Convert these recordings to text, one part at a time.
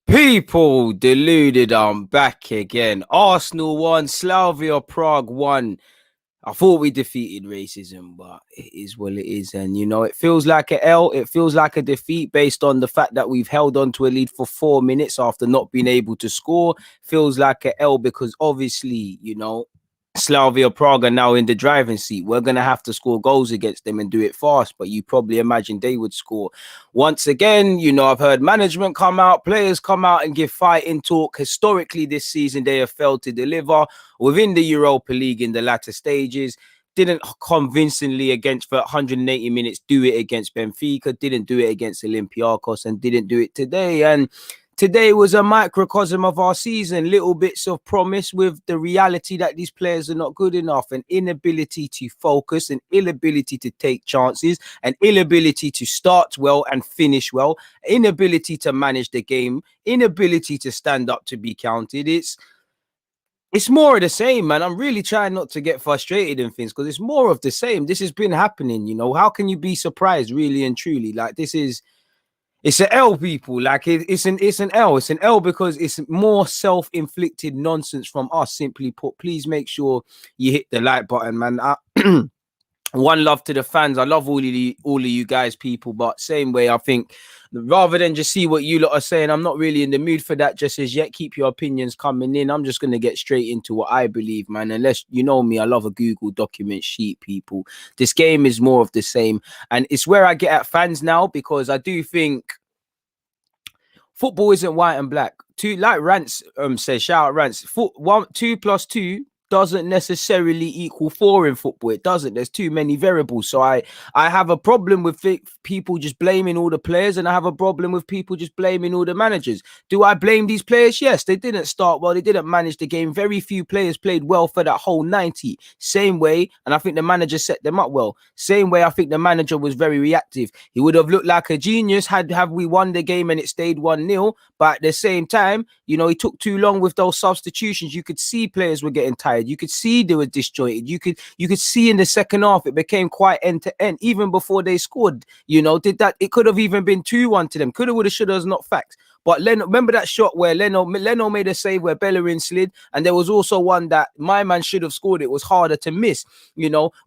People, deluded, I'm back again. Arsenal won, Slavia Prague won. I thought we defeated racism, but it is what it is. And, it feels like an L. It feels like a defeat based on the fact that we've held on to a lead for 4 minutes after not being able to score. Feels like an L because obviously, Slavia Prague are now in the driving seat. We're going to have to score goals against them and do it fast, but you probably imagine they would score. Once again, I've heard management come out, players come out and give fighting talk. Historically, this season, they have failed to deliver within the Europa League in the latter stages. Didn't convincingly against for 180 minutes do it against Benfica, didn't do it against Olympiacos, and didn't do it today. And today was a microcosm of our season, little bits of promise with the reality that these players are not good enough, an inability to focus, an inability to take chances, an inability to start well and finish well, inability to manage the game, inability to stand up to be counted. It's more of the same, man. I'm really trying not to get frustrated in things because it's more of the same. This has been happening, How can you be surprised, really and truly? Like, it's an L, people. Like it's an L. It's an L because it's more self-inflicted nonsense from us. Simply put, please make sure you hit the like button, man. One love to the fans. I love all of you guys, people. But same way, I think rather than just see what you lot are saying, I'm not really in the mood for that just as yet. Keep your opinions coming in. I'm just gonna get straight into what I believe, man. Unless you know me, I love a Google document sheet, people. This game is more of the same, and it's where I get at fans now because I do think football isn't white and black. Like Rance says, shout out Rance. 2 + 2 doesn't necessarily equal 4 in football. It doesn't. There's too many variables. So I have a problem with people just blaming all the players, and I have a problem with people just blaming all the managers. Do I blame these players? Yes, they didn't start well. They didn't manage the game. Very few players played well for that whole 90. Same way, and I think the manager set them up well. Same way, I think the manager was very reactive. He would have looked like a genius have we won the game and it stayed 1-0. But at the same time, he took too long with those substitutions. You could see players were getting tired. You could see they were disjointed. You could see in the second half it became quite end to end, even before they scored. Did that? It could have even been 2-1 to them. Coulda, woulda, shoulda is not facts. But remember that shot where Leno made a save where Bellerin slid, and there was also one that my man should have scored. It was harder to miss.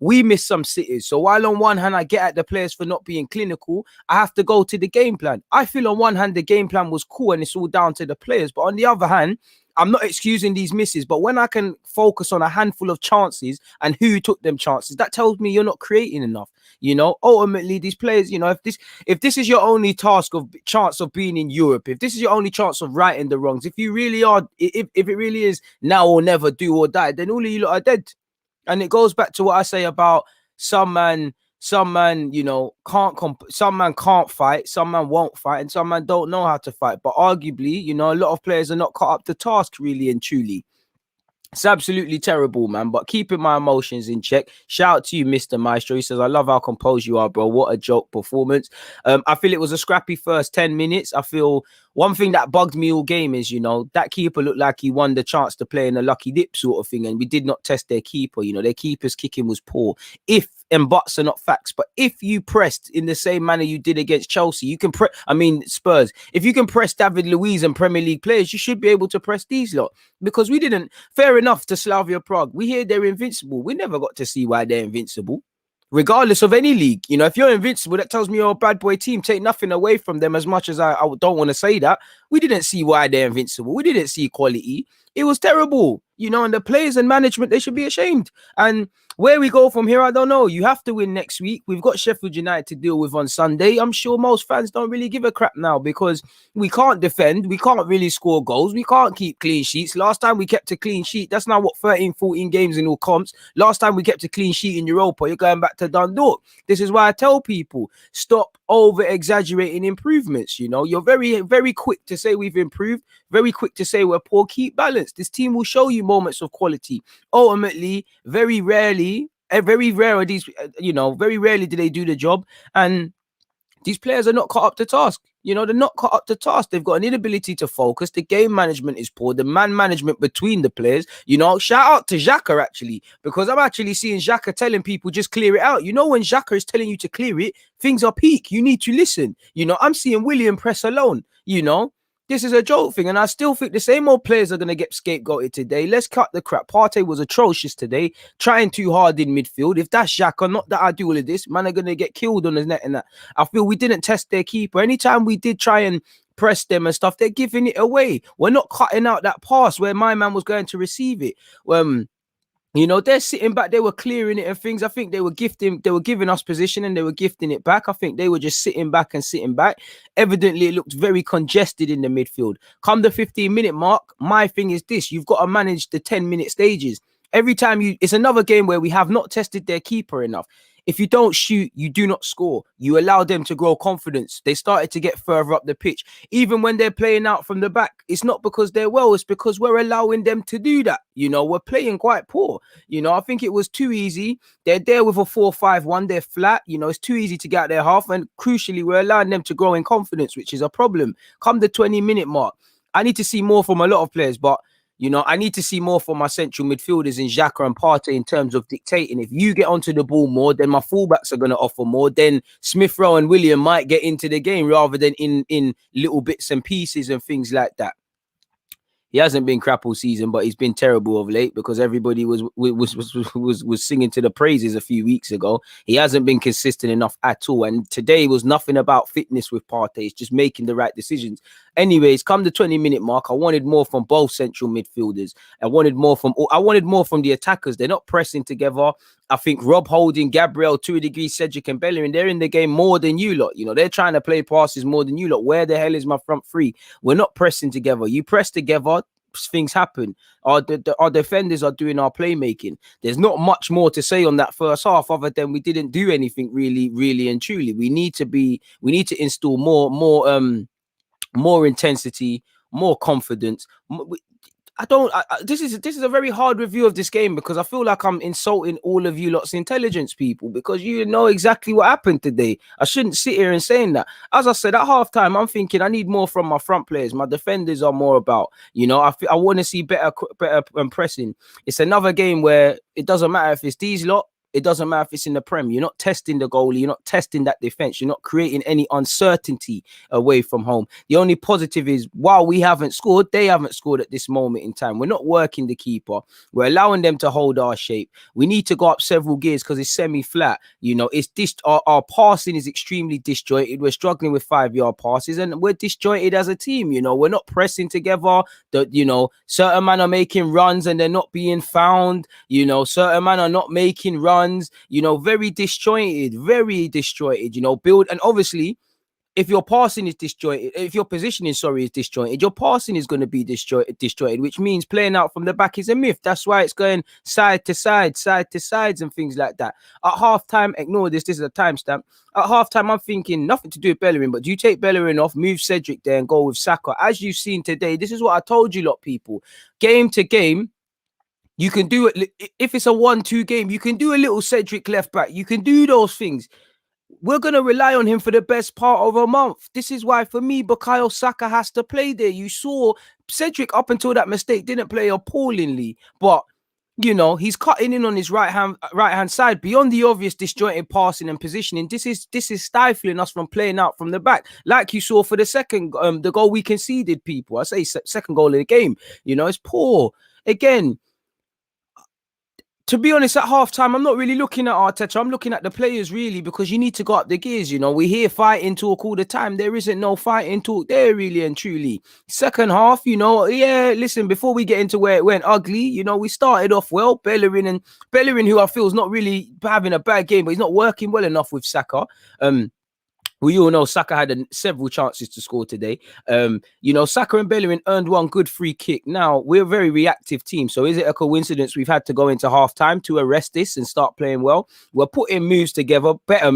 We missed some sitters. So while on one hand I get at the players for not being clinical, I have to go to the game plan. I feel on one hand the game plan was cool and it's all down to the players, but on the other hand, I'm not excusing these misses, but when I can focus on a handful of chances and who took them chances, that tells me you're not creating enough. Ultimately, these players, if this is your only chance of being in Europe, if this is your only chance of righting the wrongs, if you really are, if it really is now or never, do or die, then all of you lot are dead. And it goes back to what I say about some man, some man can't fight, some man won't fight, and some man don't know how to fight. But arguably, a lot of players are not caught up to task, really and truly. It's absolutely terrible, man. But keeping my emotions in check. Shout out to you, Mr. Maestro. He says, I love how composed you are, bro. What a joke performance. I feel it was a scrappy first 10 minutes. I feel one thing that bugged me all game is, that keeper looked like he won the chance to play in a lucky dip sort of thing. And we did not test their keeper. Their keeper's kicking was poor. If and buts are not facts, but if you pressed in the same manner you did against Chelsea, you can Spurs. If you can press David Luiz and Premier League players, you should be able to press these lot. Because we didn't. Fair enough to Slavia Prague. We hear they're invincible. We never got to see why they're invincible. Regardless of any league, if you're invincible, that tells me you're a bad boy team. Take nothing away from them, as much as I don't want to say that. We didn't see why they're invincible. We didn't see quality. It was terrible, and the players and management, they should be ashamed. And where we go from here, I don't know. You have to win next week. We've got Sheffield United to deal with on Sunday. I'm sure most fans don't really give a crap now because we can't defend. We can't really score goals. We can't keep clean sheets. Last time we kept a clean sheet, that's now 13, 14 games in all comps. Last time we kept a clean sheet in Europa, you're going back to Dundalk. This is why I tell people, stop over-exaggerating improvements. You're very, very quick to say we've improved, very quick to say we're poor. Keep balance. This team will show you moments of quality. Ultimately, very rarely do they do the job, and these players are not caught up to task. They're not caught up to task. They've got an inability to focus. The game management is poor. The man management between the players. Shout out to Xhaka, actually, because I'm actually seeing Xhaka telling people just clear it out. When Xhaka is telling you to clear it, things are peak. You need to listen. I'm seeing William press alone. This is a joke thing, and I still think the same old players are going to get scapegoated today. Let's cut the crap. Partey was atrocious today, trying too hard in midfield. If that's Xhaka, not that I do all of this, man are going to get killed on his net and that. I feel we didn't test their keeper. Anytime we did try and press them and stuff, they're giving it away. We're not cutting out that pass where my man was going to receive it. You know, they're sitting back, they were clearing it and things. I think they were giving us position and they were gifting it back. I think they were just sitting back. Evidently, it looked very congested in the midfield. Come the 15-minute mark, my thing is this: you've got to manage the 10-minute stages. Every time it's another game where we have not tested their keeper enough. If you don't shoot, you do not score. You allow them to grow confidence. They started to get further up the pitch. Even when they're playing out from the back, it's not because they're well, it's because we're allowing them to do that. You know, we're playing quite poor. You know, I think it was too easy. They're there with a 4-5-1. They're flat. You know, it's too easy to get out their half. And crucially, we're allowing them to grow in confidence, which is a problem. Come the 20-minute mark, I need to see more from a lot of players, but you know, I need to see more from my central midfielders in Xhaka and Partey in terms of dictating. If you get onto the ball more, then my fullbacks are going to offer more. Then Smith Rowe and William might get into the game rather than in little bits and pieces and things like that. He hasn't been crap all season, but he's been terrible of late because everybody was singing to the praises a few weeks ago. He hasn't been consistent enough at all. And today was nothing about fitness with Partey. It's just making the right decisions. Anyways, come the 20-minute mark, I wanted more from both central midfielders. I wanted more from the attackers. They're not pressing together. I think Rob Holding, Gabriel, to a degree, Cedric and Bellerin, they're in the game more than you lot. You know, they're trying to play passes more than you lot. Where the hell is my front three? We're not pressing together. You press together, things happen. Our defenders are doing our playmaking. There's not much more to say on that first half other than we didn't do anything really and truly. We need to install more intensity, more confidence. This is a very hard review of this game because I feel like I'm insulting all of you lot's intelligence people because you know exactly what happened today. I shouldn't sit here and saying that. As I said, at halftime, I'm thinking I need more from my front players. My defenders are more about, you know, I want to see better pressing. It's another game where it doesn't matter if it's these lot. It doesn't matter if it's in the Prem. You're not testing the goalie. You're not testing that defense. You're not creating any uncertainty away from home. The only positive is while we haven't scored, they haven't scored at this moment in time. We're not working the keeper. We're allowing them to hold our shape. We need to go up several gears because it's semi-flat. You know, it's our passing is extremely disjointed. We're struggling with 5-yard passes and we're disjointed as a team. You know, we're not pressing together. You know, certain men are making runs and they're not being found. You know, certain men are not making runs. You know, very disjointed, you know, build. And obviously, if your passing is disjointed, if your positioning, is disjointed, your passing is going to be disjointed, which means playing out from the back is a myth. That's why it's going side to sides and things like that. At halftime, ignore this is a timestamp. At halftime, I'm thinking nothing to do with Bellerin, but do you take Bellerin off, move Cedric there and go with Saka? As you've seen today, this is what I told you lot, people. Game to game, you can do it. If it's a 1-2 game, you can do a little Cedric left back. You can do those things. We're going to rely on him for the best part of a month. This is why, for me, Bukayo Saka has to play there. You saw Cedric, up until that mistake, didn't play appallingly. But, you know, he's cutting in on his right hand side. Beyond the obvious disjointed passing and positioning, this is stifling us from playing out from the back. Like you saw for the second, the goal we conceded, people. I say second goal of the game. You know, it's poor. Again, to be honest, at halftime, I'm not really looking at Arteta. I'm looking at the players, really, because you need to go up the gears. You know, we hear fighting talk all the time. There isn't no fighting talk there, really and truly. Second half, you know, yeah, listen, before we get into where it went ugly, you know, we started off well. Bellerin, who I feel is not really having a bad game, but he's not working well enough with Saka. We all know Saka had several chances to score today. You know, Saka and Bellerin earned one good free kick. Now, we're a very reactive team. So is it a coincidence we've had to go into halftime to arrest this and start playing well? We're putting moves together, better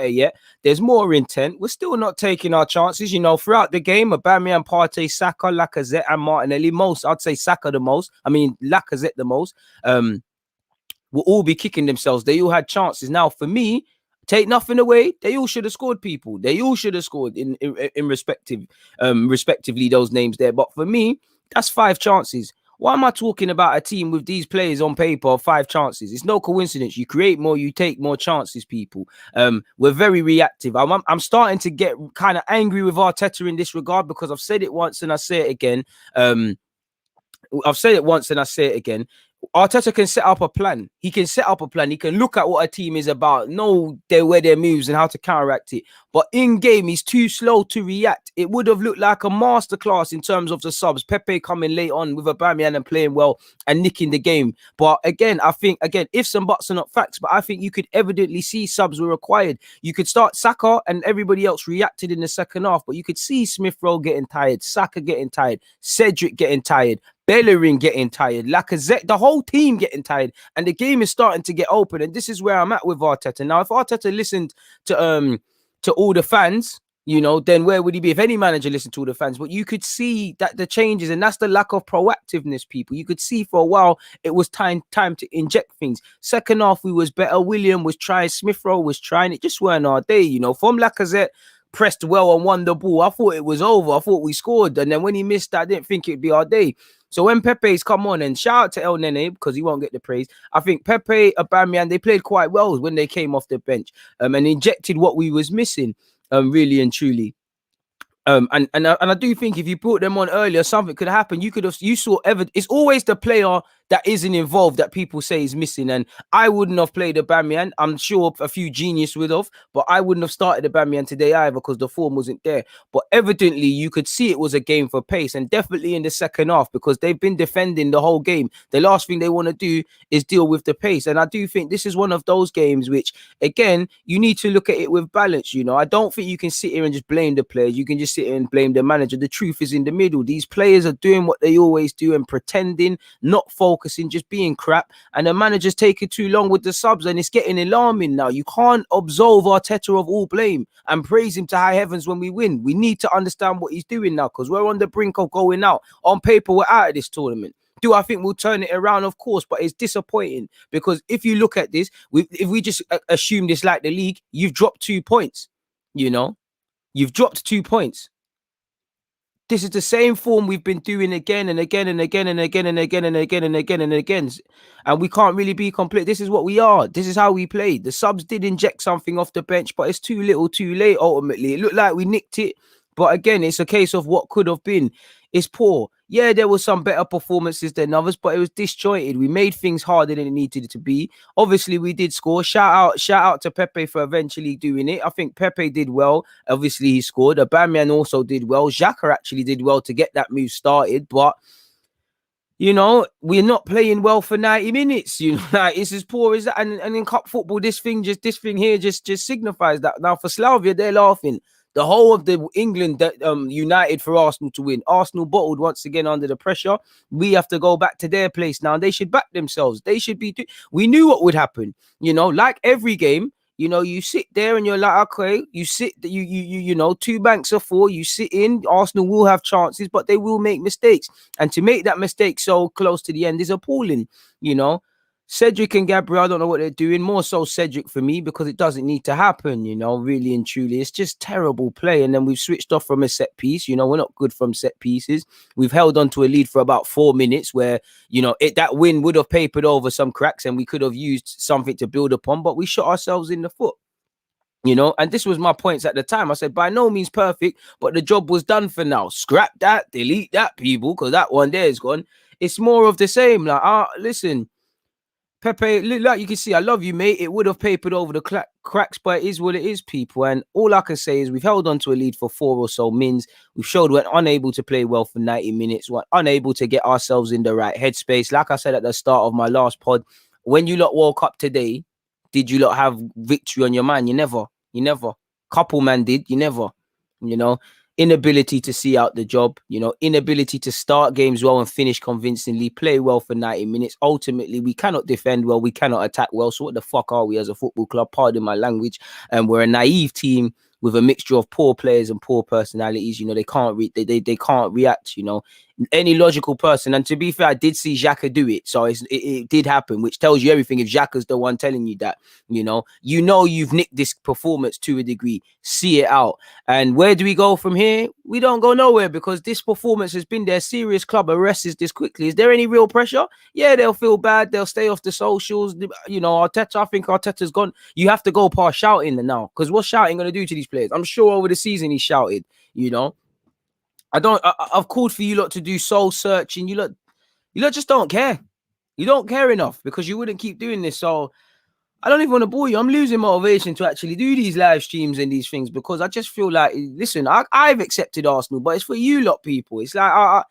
yet. There's more intent. We're still not taking our chances. You know, throughout the game, Aubameyang, Partey, Saka, Lacazette and Martinelli, I'd say Saka the most. I mean, Lacazette the most. Will all be kicking themselves. They all had chances. Now, for me, take nothing away. They all should have scored, people. They all should have scored in respectively those names there. But for me, that's 5 chances. Why am I talking about a team with these players on paper of 5 chances? It's no coincidence. You create more, you take more chances, people. We're very reactive. I'm starting to get kind of angry with Arteta in this regard, because I've said it once and I say it again. I've said it once and I say it again. Arteta can set up a plan. He can set up a plan. He can look at what a team is about, know where their moves and how to counteract it. But in game, he's too slow to react. It would have looked like a masterclass in terms of the subs. Pepe coming late on with Aubameyang and playing well and nicking the game. But again, I think, ifs and buts are not facts, but I think you could evidently see subs were required. You could start Saka and everybody else reacted in the second half, but you could see Smith Rowe getting tired, Saka getting tired, Cedric getting tired, Bellerin getting tired, Lacazette, the whole team getting tired, and the game is starting to get open. And this is where I'm at with Arteta. Now, if Arteta listened to all the fans, then where would he be? If any manager listened to all the fans, but you could see that the changes, and that's the lack of proactiveness, people. You could see for a while it was time to inject things. Second half, we was better. William was trying, Smith Rowe was trying. It just weren't our day, From Lacazette, pressed well and won the ball. I thought it was over. I thought we scored. And then when he missed that, I didn't think it'd be our day. So when Pepe's come on, and shout out to El Nene because he won't get the praise. I think Pepe, Aubameyang, they played quite well when they came off the bench and injected what we was missing, really and truly. And I do think if you brought them on earlier, something could happen. You saw evidence. It's always the player that isn't involved that people say is missing. And I wouldn't have played Aubameyang. I'm sure a few genius would have, but I wouldn't have started Aubameyang today either because the form wasn't there. But evidently, you could see it was a game for pace, and definitely in the second half, because they've been defending the whole game. The last thing they want to do is deal with the pace. And I do think this is one of those games which, again, you need to look at it with balance. I don't think you can sit here and just blame the players. You can just sit here and blame the manager. The truth is in the middle. These players are doing what they always do and pretending, not focusing, just being crap. And the manager's taking too long with the subs, and it's getting alarming now. You can't absolve Arteta of all blame and praise him to high heavens when we win. We need to understand what he's doing now, because we're on the brink of going out. On paper, we're out of this tournament. Do I think we'll turn it around? Of course, but it's disappointing, because if you look at this, if we just assume this like the league, you've dropped 2 points. You've dropped 2 points. This is the same form we've been doing again and again and again and again and again and again and again and again. And we can't really be complete. This is what we are. This is how we played. The subs did inject something off the bench, but it's too little too late ultimately. It looked like we nicked it. But again, it's a case of what could have been. It's poor. Yeah, there was some better performances than others, but it was disjointed. We made things harder than it needed to be. Obviously, we did score. Shout out to Pepe for eventually doing it. I think Pepe did well. Obviously, he scored. Aubameyang also did well. Xhaka actually did well to get that move started, but we're not playing well for 90 minutes. Like, it's as poor as that. And in cup football, this thing here just signifies that. Now for Slavia, they're laughing. The whole of the England that united for Arsenal to win. Arsenal bottled once again under the pressure. We have to go back to their place now. They should back themselves. They should be. We knew what would happen. Like every game. You sit there and you're like, okay, you sit, you 2 banks of 4, you sit in. Arsenal will have chances, but they will make mistakes. And to make that mistake so close to the end is appalling. Cedric and Gabriel, I don't know what they're doing. More so Cedric for me, because it doesn't need to happen, really and truly. It's just terrible play. And then we've switched off from a set piece. We're not good from set pieces. We've held on to a lead for about 4 minutes where, that win would have papered over some cracks and we could have used something to build upon, but we shot ourselves in the foot. And this was my points at the time. I said, by no means perfect, but the job was done for now. Scrap that, delete that, people, because that one there is gone. It's more of the same. Like, listen, Pepe, like you can see, I love you, mate. It would have papered over the cracks, but it is what it is, people. And all I can say is we've held on to a lead for 4 or so mins. We've showed we're unable to play well for 90 minutes. We're unable to get ourselves in the right headspace. Like I said at the start of my last pod, when you lot woke up today, did you lot have victory on your mind? You never. Couple man did. You never. Inability to see out the job, inability to start games well and finish convincingly, play well for 90 minutes. Ultimately, we cannot defend well, we cannot attack well. So what the fuck are we as a football club? Pardon my language. And we're a naive team with a mixture of poor players and poor personalities. They can't they can't react. any logical person. And to be fair, I did see Xhaka do it, so it did happen, which tells you everything. If Xhaka's the one telling you that, you've nicked this performance to a degree. See it out. And where do we go from here? We don't go nowhere, because this performance has been their serious club arrests this quickly. Is there any real pressure? Yeah, they'll feel bad. They'll stay off the socials. Arteta, I think Arteta's gone. You have to go past shouting now, because what's shouting going to do to these players? I'm sure over the season he shouted, I've called for you lot to do soul searching. You lot just don't care. You don't care enough, because you wouldn't keep doing this. So I don't even want to bore you. I'm losing motivation to actually do these live streams and these things, because I just feel like, listen, I've accepted Arsenal, but it's for you lot, people. It's like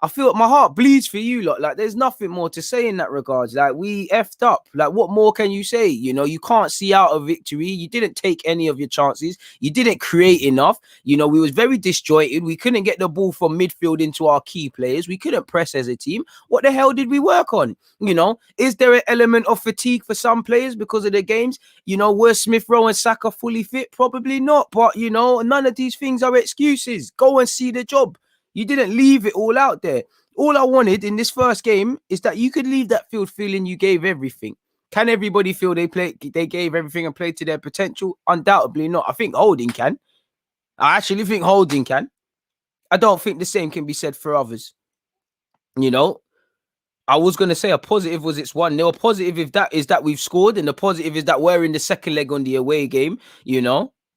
I feel my heart bleeds for you lot. Like, there's nothing more to say in that regards. Like, we effed up. Like, what more can you say? You can't see out a victory. You didn't take any of your chances. You didn't create enough. We was very disjointed. We couldn't get the ball from midfield into our key players. We couldn't press as a team. What the hell did we work on? Is there an element of fatigue for some players because of the games? Were Smith Rowe and Saka fully fit? Probably not. But, none of these things are excuses. Go and see the job. You didn't leave it all out there. All I wanted in this first game is that you could leave that field feeling you gave everything. Can everybody feel they gave everything and played to their potential? Undoubtedly not. I think Holding can. I actually think Holding can. I don't think the same can be said for others. I was going to say a positive was it's 1-0. Positive if that is that we've scored, and the positive is that we're in the second leg on the away game,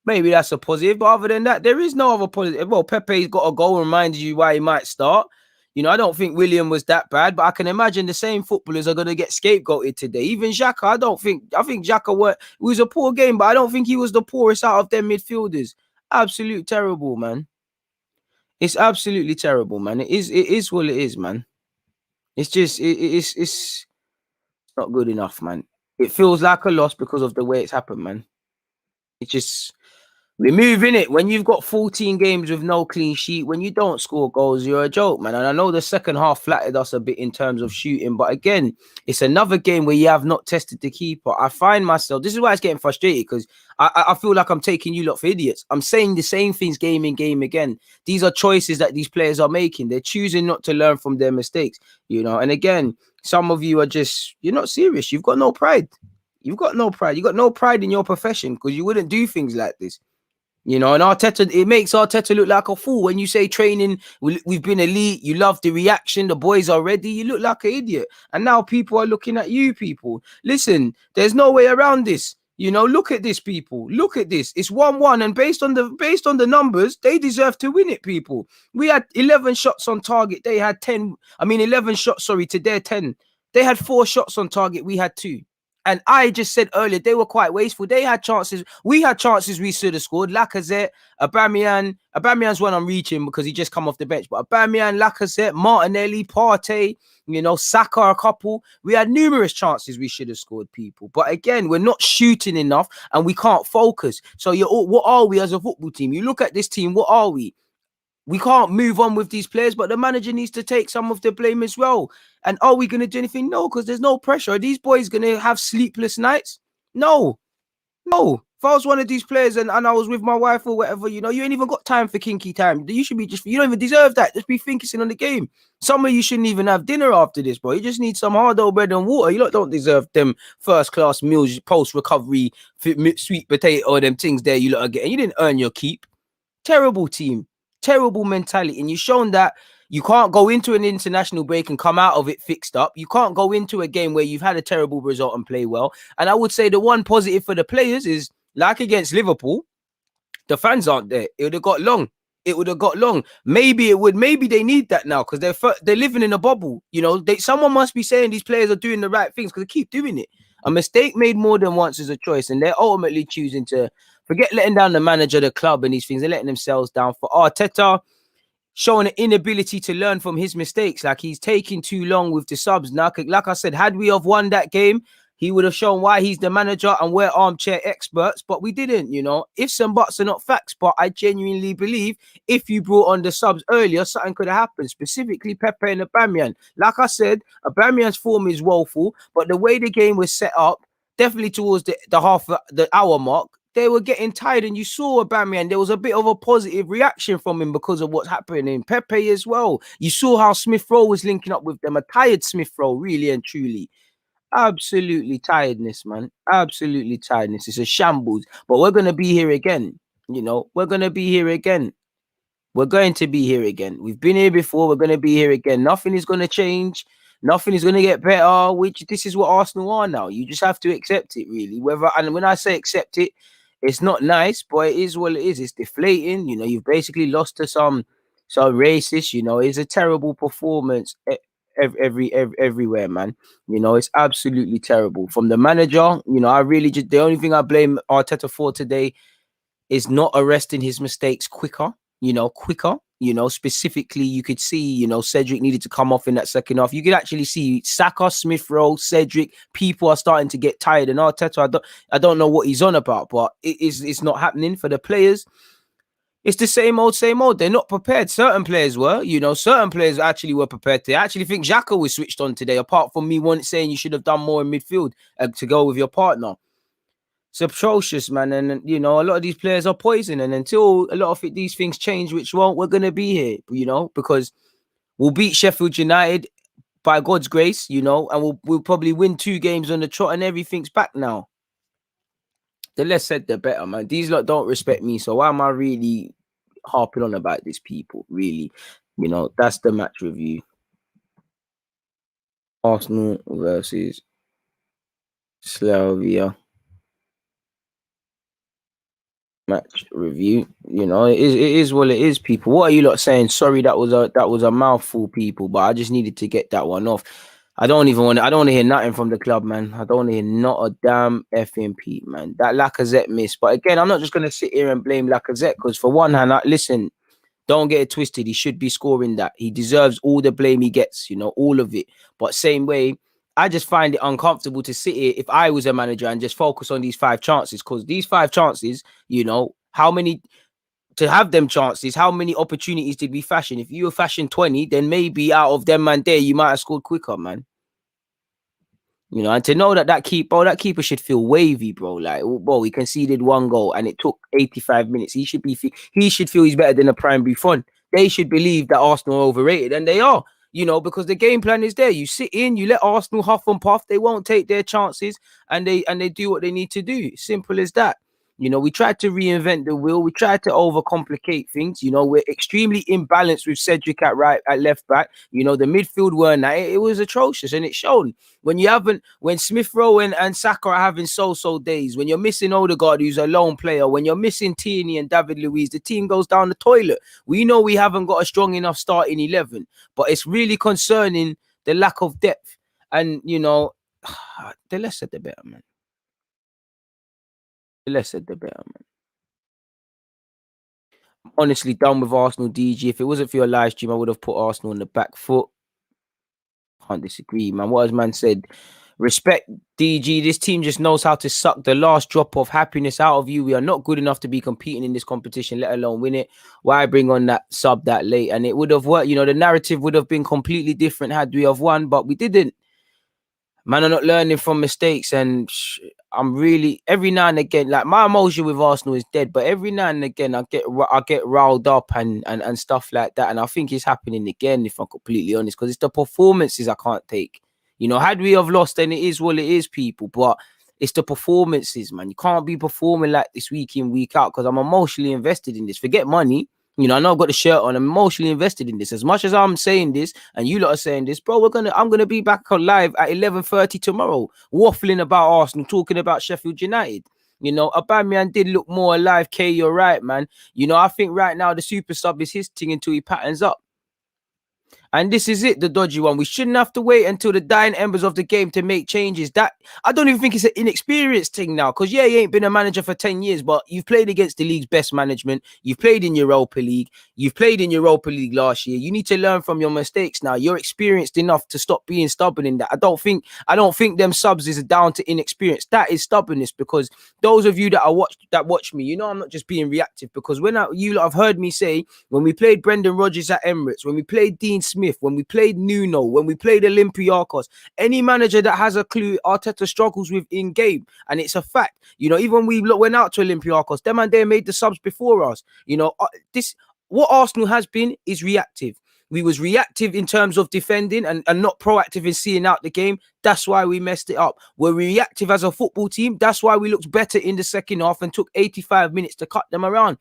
Maybe that's a positive, but other than that, there is no other positive. Well, Pepe's got a goal, reminds you why he might start. I don't think William was that bad, but I can imagine the same footballers are going to get scapegoated today. Even Xhaka, I think Xhaka it was a poor game, but I don't think he was the poorest out of them midfielders. Absolute terrible, man. It's absolutely terrible, man. It is what it is, man. It's just, it's not good enough, man. It feels like a loss because of the way it's happened, man. It's just... we're moving it. When you've got 14 games with no clean sheet, when you don't score goals, you're a joke, man. And I know the second half flattered us a bit in terms of shooting, but again, it's another game where you have not tested the keeper. I find myself, this is why it's getting frustrated, because I feel like I'm taking you lot for idiots. I'm saying the same things game in, game again. These are choices that these players are making. They're choosing not to learn from their mistakes, And again, some of you are just, you're not serious. You've got no pride. You've got no pride. You've got no pride in your profession, because you wouldn't do things like this. And Arteta, it makes Arteta look like a fool when you say training, we've been elite, you love the reaction, the boys are ready, you look like an idiot. And now people are looking at you, people. Listen, there's no way around this. Look at this, people. Look at this. It's 1-1, and based on the numbers, they deserve to win it, people. We had 11 shots on target. They had 11 shots, to their 10. They had 4 shots on target. We had 2. And I just said earlier, they were quite wasteful. They had chances. We had chances we should have scored. Lacazette, Aubameyang. Aubameyang's one I'm reaching because he just come off the bench. But Aubameyang, Lacazette, Martinelli, Partey, Saka a couple. We had numerous chances we should have scored, people. But again, we're not shooting enough and we can't focus. So what are we as a football team? You look at this team, what are we? We can't move on with these players, but the manager needs to take some of the blame as well. And are we going to do anything? No, because there's no pressure. Are these boys going to have sleepless nights? No. If I was one of these players and I was with my wife or whatever, you ain't even got time for kinky time. You should be you don't even deserve that. Just be thinking on the game. Some of you shouldn't even have dinner after this, bro. You just need some hard old bread and water. You lot don't deserve them first-class meals, post-recovery, sweet potato, or them things there you lot are getting. You didn't earn your keep. Terrible team. Terrible mentality, and you've shown that you can't go into an international break and come out of it fixed up. You can't go into a game where you've had a terrible result and play well. And I would say the one positive for the players is, like against Liverpool, the fans aren't there. It would have got long. Maybe they need that now because they're living in a bubble. Someone must be saying these players are doing the right things because they keep doing it. A mistake made more than once is a choice, and they're ultimately choosing to forget letting down the manager, the club, and these things. They're letting themselves down. For Arteta, showing an inability to learn from his mistakes. Like, he's taking too long with the subs. Now, like I said, had we have won that game, he would have shown why he's the manager and we're armchair experts, but we didn't, Ifs and buts are not facts, but I genuinely believe if you brought on the subs earlier, something could have happened, specifically Pepe and Aubameyang. Like I said, Aubameyang's form is woeful, but the way the game was set up, definitely towards the hour mark, they were getting tired, and you saw Aubameyang. There was a bit of a positive reaction from him because of what's happening. Pepe as well. You saw how Smith Rowe was linking up with them. A tired Smith Rowe, really and truly. Absolutely tiredness, man. Absolutely tiredness. It's a shambles. But we're gonna be here again. We're gonna be here again. We're going to be here again. We've been here before. We're going to be here again. Nothing is going to change. Nothing is going to get better. Which this is what Arsenal are now. You just have to accept it, really. And when I say accept it, it's not nice, but it is what it is. It's deflating. You've basically lost to some racists. It's a terrible performance everywhere, man. It's absolutely terrible. From the manager, I really just the only thing I blame Arteta for today is not arresting his mistakes quicker. Specifically, you could see, Cedric needed to come off in that second half. You could actually see Saka, Smith Rowe, Cedric, people are starting to get tired. And Arteta, I don't know what he's on about, but it's not happening for the players. It's the same old, same old. They're not prepared. Certain players were, certain players actually were prepared. I actually think Xhaka was switched on today, apart from me saying you should have done more in midfield to go with your partner. It's atrocious, man. And, a lot of these players are poison. And until a lot of these things change, which won't, we're going to be here, because we'll beat Sheffield United by God's grace, and we'll probably win 2 games on the trot and everything's back now. The less said, the better, man. These lot don't respect me. So why am I really harping on about these people? Really, that's the match review. Arsenal versus Slavia. Match review. It is what it is, people. What are you lot saying? Sorry, that was a mouthful, people, but I just needed to get that one off. I don't want to hear nothing from the club, man. I don't want to hear not a damn effing peep, man. That Lacazette miss. But again, I'm not just going to sit here and blame Lacazette, because for one hand, listen, don't get it twisted. He should be scoring that. He deserves all the blame he gets, all of it. But same way, I just find it uncomfortable to sit here if I was a manager and just focus on these 5 chances, because these 5 chances, how many to have them chances, how many opportunities did we fashion? If you were fashion 20, then maybe out of them man there, you might have scored quicker, man. And to know that keeper should feel wavy, bro. Like, bro, he conceded 1 goal and it took 85 minutes. He should feel he's better than a primary front. They should believe that Arsenal are overrated, and they are. Because the game plan is there. You sit in, you let Arsenal huff and puff. They won't take their chances, and they do what they need to do. Simple as that. We tried to reinvent the wheel. We tried to overcomplicate things. We're extremely imbalanced with Cedric at left back. The midfield weren't that. It was atrocious, and it's shown. When Smith Rowe and Saka are having so-so days, when you're missing Odegaard, who's a lone player, when you're missing Tierney and David Luiz, the team goes down the toilet. We know we haven't got a strong enough starting 11, but it's really concerning the lack of depth. And, the less said, the better, man. The less said, the better, man. I'm honestly done with Arsenal, DG. If it wasn't for your live stream, I would have put Arsenal on the back foot. Can't disagree, man. What has man said? Respect, DG. This team just knows how to suck the last drop of happiness out of you. We are not good enough to be competing in this competition, let alone win it. Why bring on that sub that late? And it would have worked. The narrative would have been completely different had we have won, but we didn't. Man are not learning from mistakes, and I'm really, every now and again, like, my emotion with Arsenal is dead, but every now and again I get riled up and stuff like that, and I think it's happening again, if I'm completely honest, because it's the performances I can't take. Had we have lost, then it is what it is, people, but it's the performances, man. You can't be performing like this week in, week out, because I'm emotionally invested in this. Forget money. I know I've got the shirt on. I'm emotionally invested in this. As much as I'm saying this and you lot are saying this, bro, I'm gonna be back on live at 11:30 tomorrow, waffling about Arsenal, talking about Sheffield United. Aubameyang did look more alive. K, you're right, man. I think right now the super sub is his thing until he patterns up. And this is it, the dodgy one. We shouldn't have to wait until the dying embers of the game to make changes. That, I don't even think it's an inexperienced thing now. Because, yeah, he ain't been a manager for 10 years, but you've played against the league's best management. You've played in Europa League. You've played in Europa League last year. You need to learn from your mistakes now. You're experienced enough to stop being stubborn in that. I don't think them subs is down to inexperience. That is stubbornness, because those of you that watch me, I'm not just being reactive, because you lot have heard me say, when we played Brendan Rodgers at Emirates, when we played Dean Smith Smith, when we played Nuno, when we played Olympiacos, any manager that has a clue, Arteta struggles with in game, and it's a fact. You know, even when we went out to Olympiacos, them and they made the subs before us. You know, this what Arsenal has been is reactive. We was reactive in terms of defending and not proactive in seeing out the game. That's why we messed it up. We're reactive as a football team. That's why we looked better in the second half and took 85 minutes to cut them around.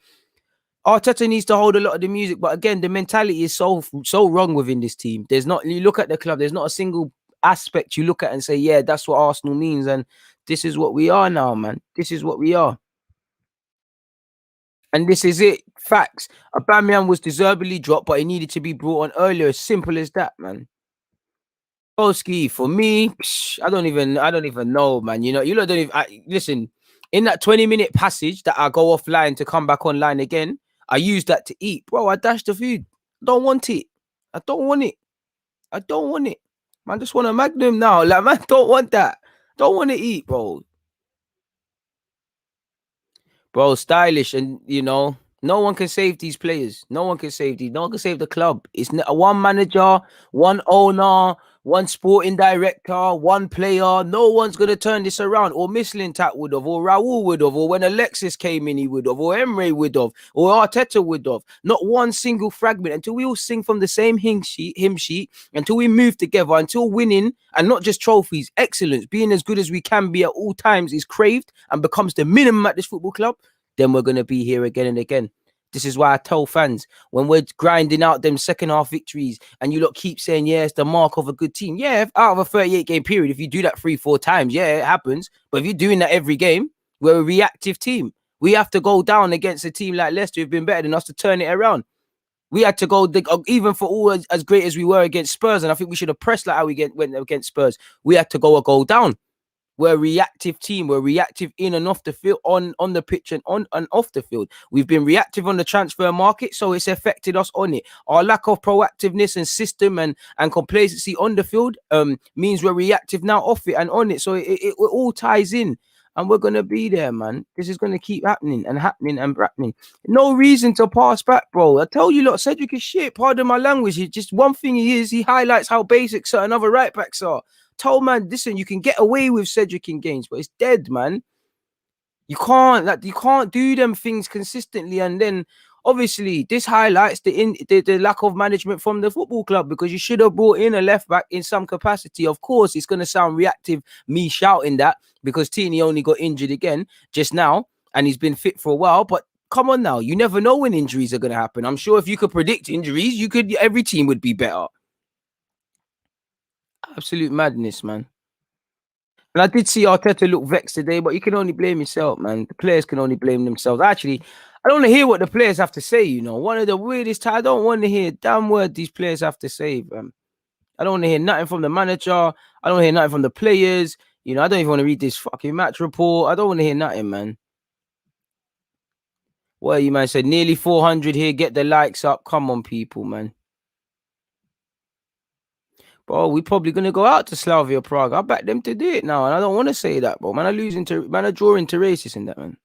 Arteta needs to hold a lot of the music, but again, the mentality is so wrong within this team. There's not, you look at the club, there's not a single aspect you look at and say, yeah, that's what Arsenal means. And this is what we are now, man. This is what we are. And this is it. Facts. Aubameyang was deservedly dropped, but he needed to be brought on earlier. As simple as that, man. Oski, for me, I don't even know, man. You know, don't even listen. In that 20-minute passage that I go offline to come back online again, I use that to eat. Bro, I dashed the food. Don't want it. I don't want it. I don't want it. Man, just want a Magnum now. Like, man, don't want that. Don't want to eat, bro. Bro, stylish, and you know, no one can save these players. No one can save these. No one can save the club. It's one manager, one owner, one sporting director, one player. No one's gonna turn this around. Or Mislintat would have, or Raul would have, or when Alexis came in, he would have, or Emre would have, or Arteta would have. Not one single fragment until we all sing from the same hymn sheet, until we move together, until winning, and not just trophies, excellence, being as good as we can be at all times is craved and becomes the minimum at this football club. Then we're going to be here again and again. This is why I tell fans, when we're grinding out them second half victories and you lot keep saying, yeah, it's the mark of a good team. Yeah, out of a 38-game period, if you do that 3-4 times, yeah, it happens. But if you're doing that every game, we're a reactive team. We have to go down against a team like Leicester who've been better than us to turn it around. We had to go, even for all as great as we were against Spurs, and I think we should have pressed like how we went against Spurs, we had to go down. We're a reactive team. We're reactive in and off the field, on the pitch and on and off the field. We've been reactive on the transfer market, so it's affected us on it. Our lack of proactiveness and system and complacency on the field means we're reactive now off it and on it. So it all ties in. And we're going to be there, man. This is going to keep happening and happening and happening. No reason to pass back, bro. I tell you, look, Cedric is shit. Pardon my language. It's just one thing he highlights how basic certain other right backs are. Told man, listen, you can get away with Cedric in games, but it's dead, man. You can't do them things consistently, and then obviously this highlights the lack of management from the football club, because you should have brought in a left back in some capacity. Of course, it's going to sound reactive, me shouting that, because Tini only got injured again just now, and he's been fit for a while, but come on now, you never know when injuries are going to happen. I'm sure if you could predict injuries, every team would be better. Absolute madness, man. And I did see Arteta look vexed today, but you can only blame yourself, man. The players can only blame themselves. Actually, I don't want to hear what the players have to say, you know. One of the weirdest times, I don't want to hear a damn word these players have to say, man. I don't want to hear nothing from the manager. I don't want to hear nothing from the players. You know, I don't even want to read this fucking match report. I don't want to hear nothing, man. Well, you man said nearly 400 here. Get the likes up. Come on, people, man. Bro, we're probably gonna go out to Slavia Prague. I back them to do it now, and I don't want to say that, bro. Man, I drawing to races in that, man.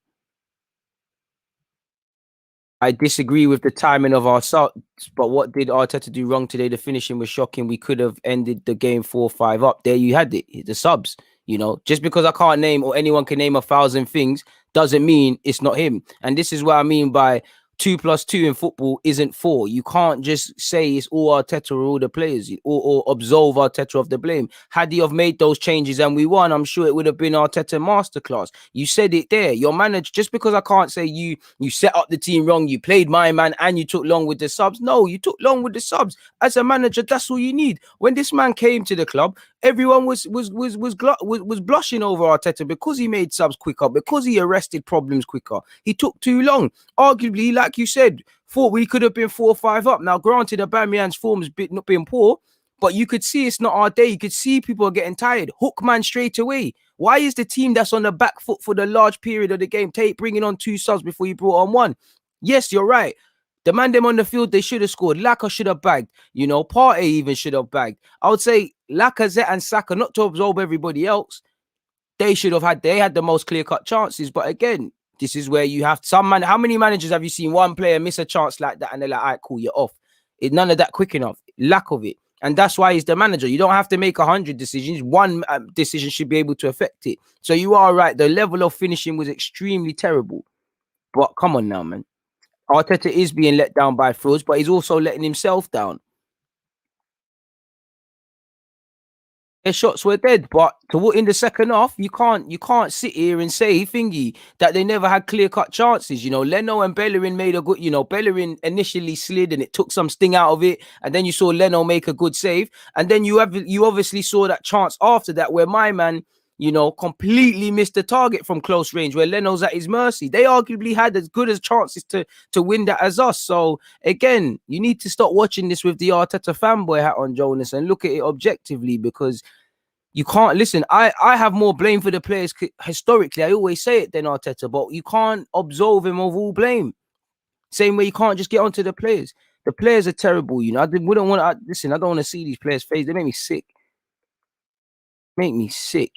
I disagree with the timing of our subs, but what did Arteta do wrong today? The finishing was shocking. We could have ended the game 4-5 up. There you had it. The subs. You know, just because I can't name, or anyone can name 1,000 things, doesn't mean it's not him. And this is what I mean by 2 + 2 in football isn't 4. You can't just say it's all Arteta or all the players, or absolve Arteta of the blame. Had he have made those changes and we won, I'm sure it would have been Arteta masterclass. You said it there. Your manager, just because I can't say you set up the team wrong, you played my man and you took long with the subs. No, you took long with the subs. As a manager, that's all you need. When this man came to the club, everyone was blushing over Arteta because he made subs quicker, because he arrested problems quicker. He took too long. Arguably, like you said, thought we could have been 4-5 up. Now, granted, Aubameyang's form has not been poor, but you could see it's not our day. You could see people are getting tired. Hook man straight away. Why is the team that's on the back foot for the large period of the game bringing on 2 subs before you brought on 1? Yes, you're right. The man them on the field, they should have scored. Laka should have bagged. You know, Partey even should have bagged. I would say Lacazette and Saka, not to absorb everybody else, they had the most clear-cut chances. But again, this is where you have some man. How many managers have you seen one player miss a chance like that and they're like, all right, cool, you're off? None of that quick enough. Lack of it. And that's why he's the manager. You don't have to make 100 decisions. One decision should be able to affect it. So you are right. The level of finishing was extremely terrible. But come on now, man. Arteta is being let down by frauds, but he's also letting himself down. Their shots were dead, but in the second half, you can't sit here and say thingy that they never had clear-cut chances. You know, Leno and Bellerin made a good, you know, Bellerin initially slid and it took some sting out of it, and then you saw Leno make a good save, and then you obviously saw that chance after that where my man, you know, completely missed the target from close range where Leno's at his mercy. They arguably had as good as chances to win that as us. So again, you need to stop watching this with the Arteta fanboy hat on, Jonas, and look at it objectively, because you can't listen. I have more blame for the players historically. I always say it than Arteta, but you can't absolve him of all blame. Same way you can't just get onto the players. The players are terrible. You know, wouldn't want to listen. I don't want to see these players' face. They make me sick. Make me sick.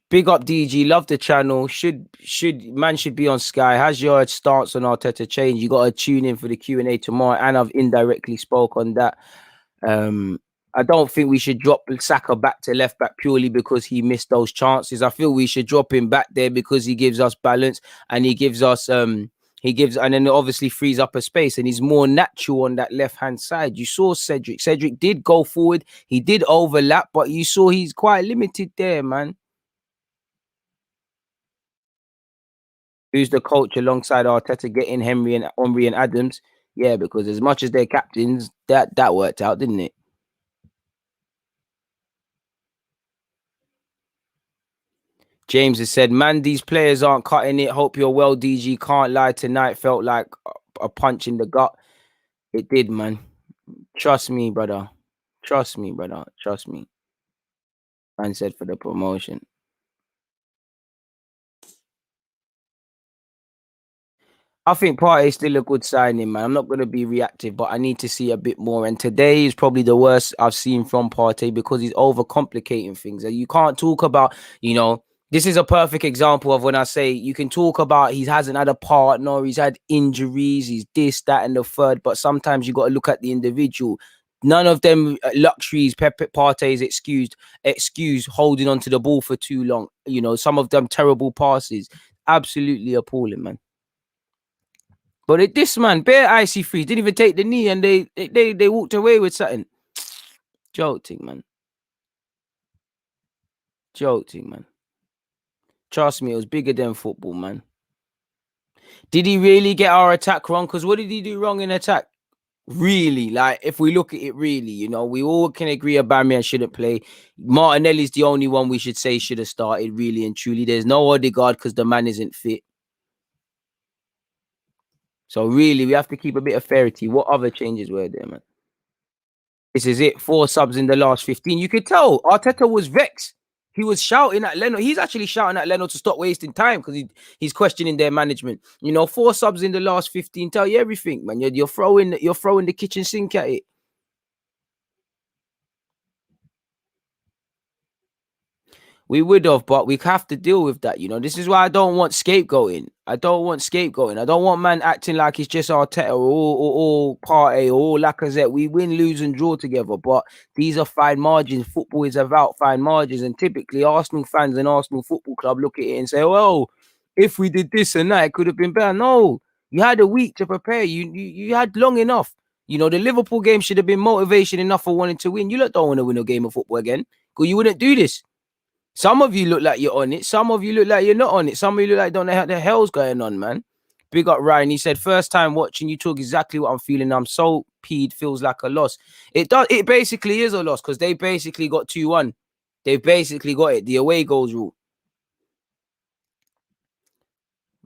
Big up DG, love the channel. Should be on Sky. Has your stance on Arteta changed? You got to tune in for the Q&A tomorrow, and I've indirectly spoke on that. I don't think we should drop Saka back to left back purely because he missed those chances. I feel we should drop him back there because he gives us balance and he gives us and then it obviously frees up a space and he's more natural on that left hand side. You saw Cedric. Cedric did go forward. He did overlap, but you saw he's quite limited there, man. Who's the coach alongside Arteta getting Henry and Adams? Yeah, because as much as they're captains, that worked out, didn't it? James has said, man, these players aren't cutting it. Hope you're well, DG. Can't lie, tonight felt like a punch in the gut. It did, man. Trust me, brother. Trust me, brother. Trust me. Man said for the promotion. I think Partey is still a good signing, man. I'm not going to be reactive, but I need to see a bit more. And today is probably the worst I've seen from Partey because he's overcomplicating things. And you can't talk about, you know, this is a perfect example of when I say you can talk about he hasn't had a partner, he's had injuries, he's this, that, and the third. But sometimes you got to look at the individual. None of them luxuries, Partey's excused holding on to the ball for too long. You know, some of them terrible passes. Absolutely appalling, man. But this man, bare icy freeze, didn't even take the knee, and they walked away with something. Joking, man. Joking, man. Trust me, it was bigger than football, man. Did he really get our attack wrong? Because what did he do wrong in attack? Really, like if we look at it, really, you know, we all can agree Aubameyang shouldn't play. Martinelli's the only one we should say should have started, really and truly. There's no Odegaard because the man isn't fit. So really, we have to keep a bit of fairity. What other changes were there, man? This is it. 4 subs in the last 15. You could tell Arteta was vexed. He was shouting at Leno. He's actually shouting at Leno to stop wasting time because he's questioning their management. You know, 4 subs in the last 15 tell you everything, man. You're throwing the kitchen sink at it. We would have, but we have to deal with that. You know, this is why I don't want scapegoating. I don't want man acting like it's just Arteta or Partey or Lacazette. We win, lose, and draw together, but these are fine margins. Football is about fine margins, and typically Arsenal fans and Arsenal Football Club look at it and say, "Well, if we did this and that, it could have been better." No, you had a week to prepare. You had long enough. You know, the Liverpool game should have been motivation enough for wanting to win. You don't want to win a game of football again, because you wouldn't do this. Some of you look like you're on it. Some of you look like you're not on it. Some of you look like don't know what the hell's going on, man. Big up Ryan. He said, first time watching you talk exactly what I'm feeling. I'm so peed, feels like a loss. It does. It basically is a loss because they basically got 2-1. They basically got it. The away goals rule.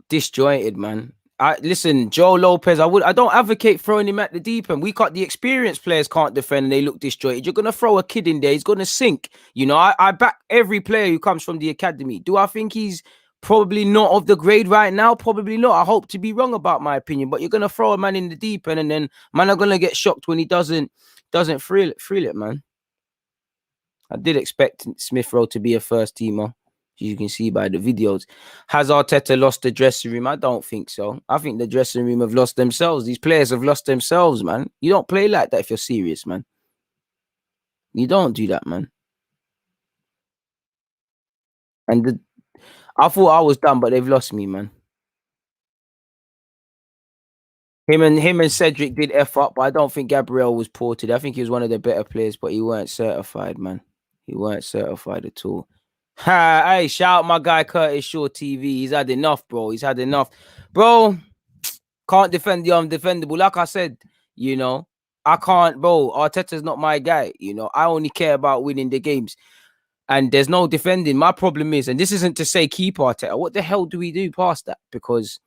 Disjointed, man. Listen, Joe Lopez, I don't advocate throwing him at the deep end. The experienced players can't defend and they look disjointed. You're gonna throw a kid in there, he's gonna sink. You know, I back every player who comes from the academy. Do I think he's probably not of the grade right now? Probably not. I hope to be wrong about my opinion, but you're gonna throw a man in the deep end and then man are gonna get shocked when he doesn't freel it, man. I did expect Smith Rowe to be a first teamer. You can see by the videos. Has Arteta lost the dressing room? I don't think so. I think the dressing room have lost themselves. These players have lost themselves, man. You don't play like that if you're serious, man. You don't do that, man. And I thought I was done, but they've lost me, man. Him and Cedric did F up, but I don't think Gabriel was ported. I think he was one of the better players, but he weren't certified, man. He weren't certified at all. Ha! Hey, shout out my guy Curtis Shaw TV. He's had enough, bro. He's had enough, bro. Can't defend the undefendable. Like I said, you know, I can't, bro. Arteta's not my guy. You know, I only care about winning the games. And there's no defending. My problem is, and this isn't to say keep Arteta. What the hell do we do past that? Because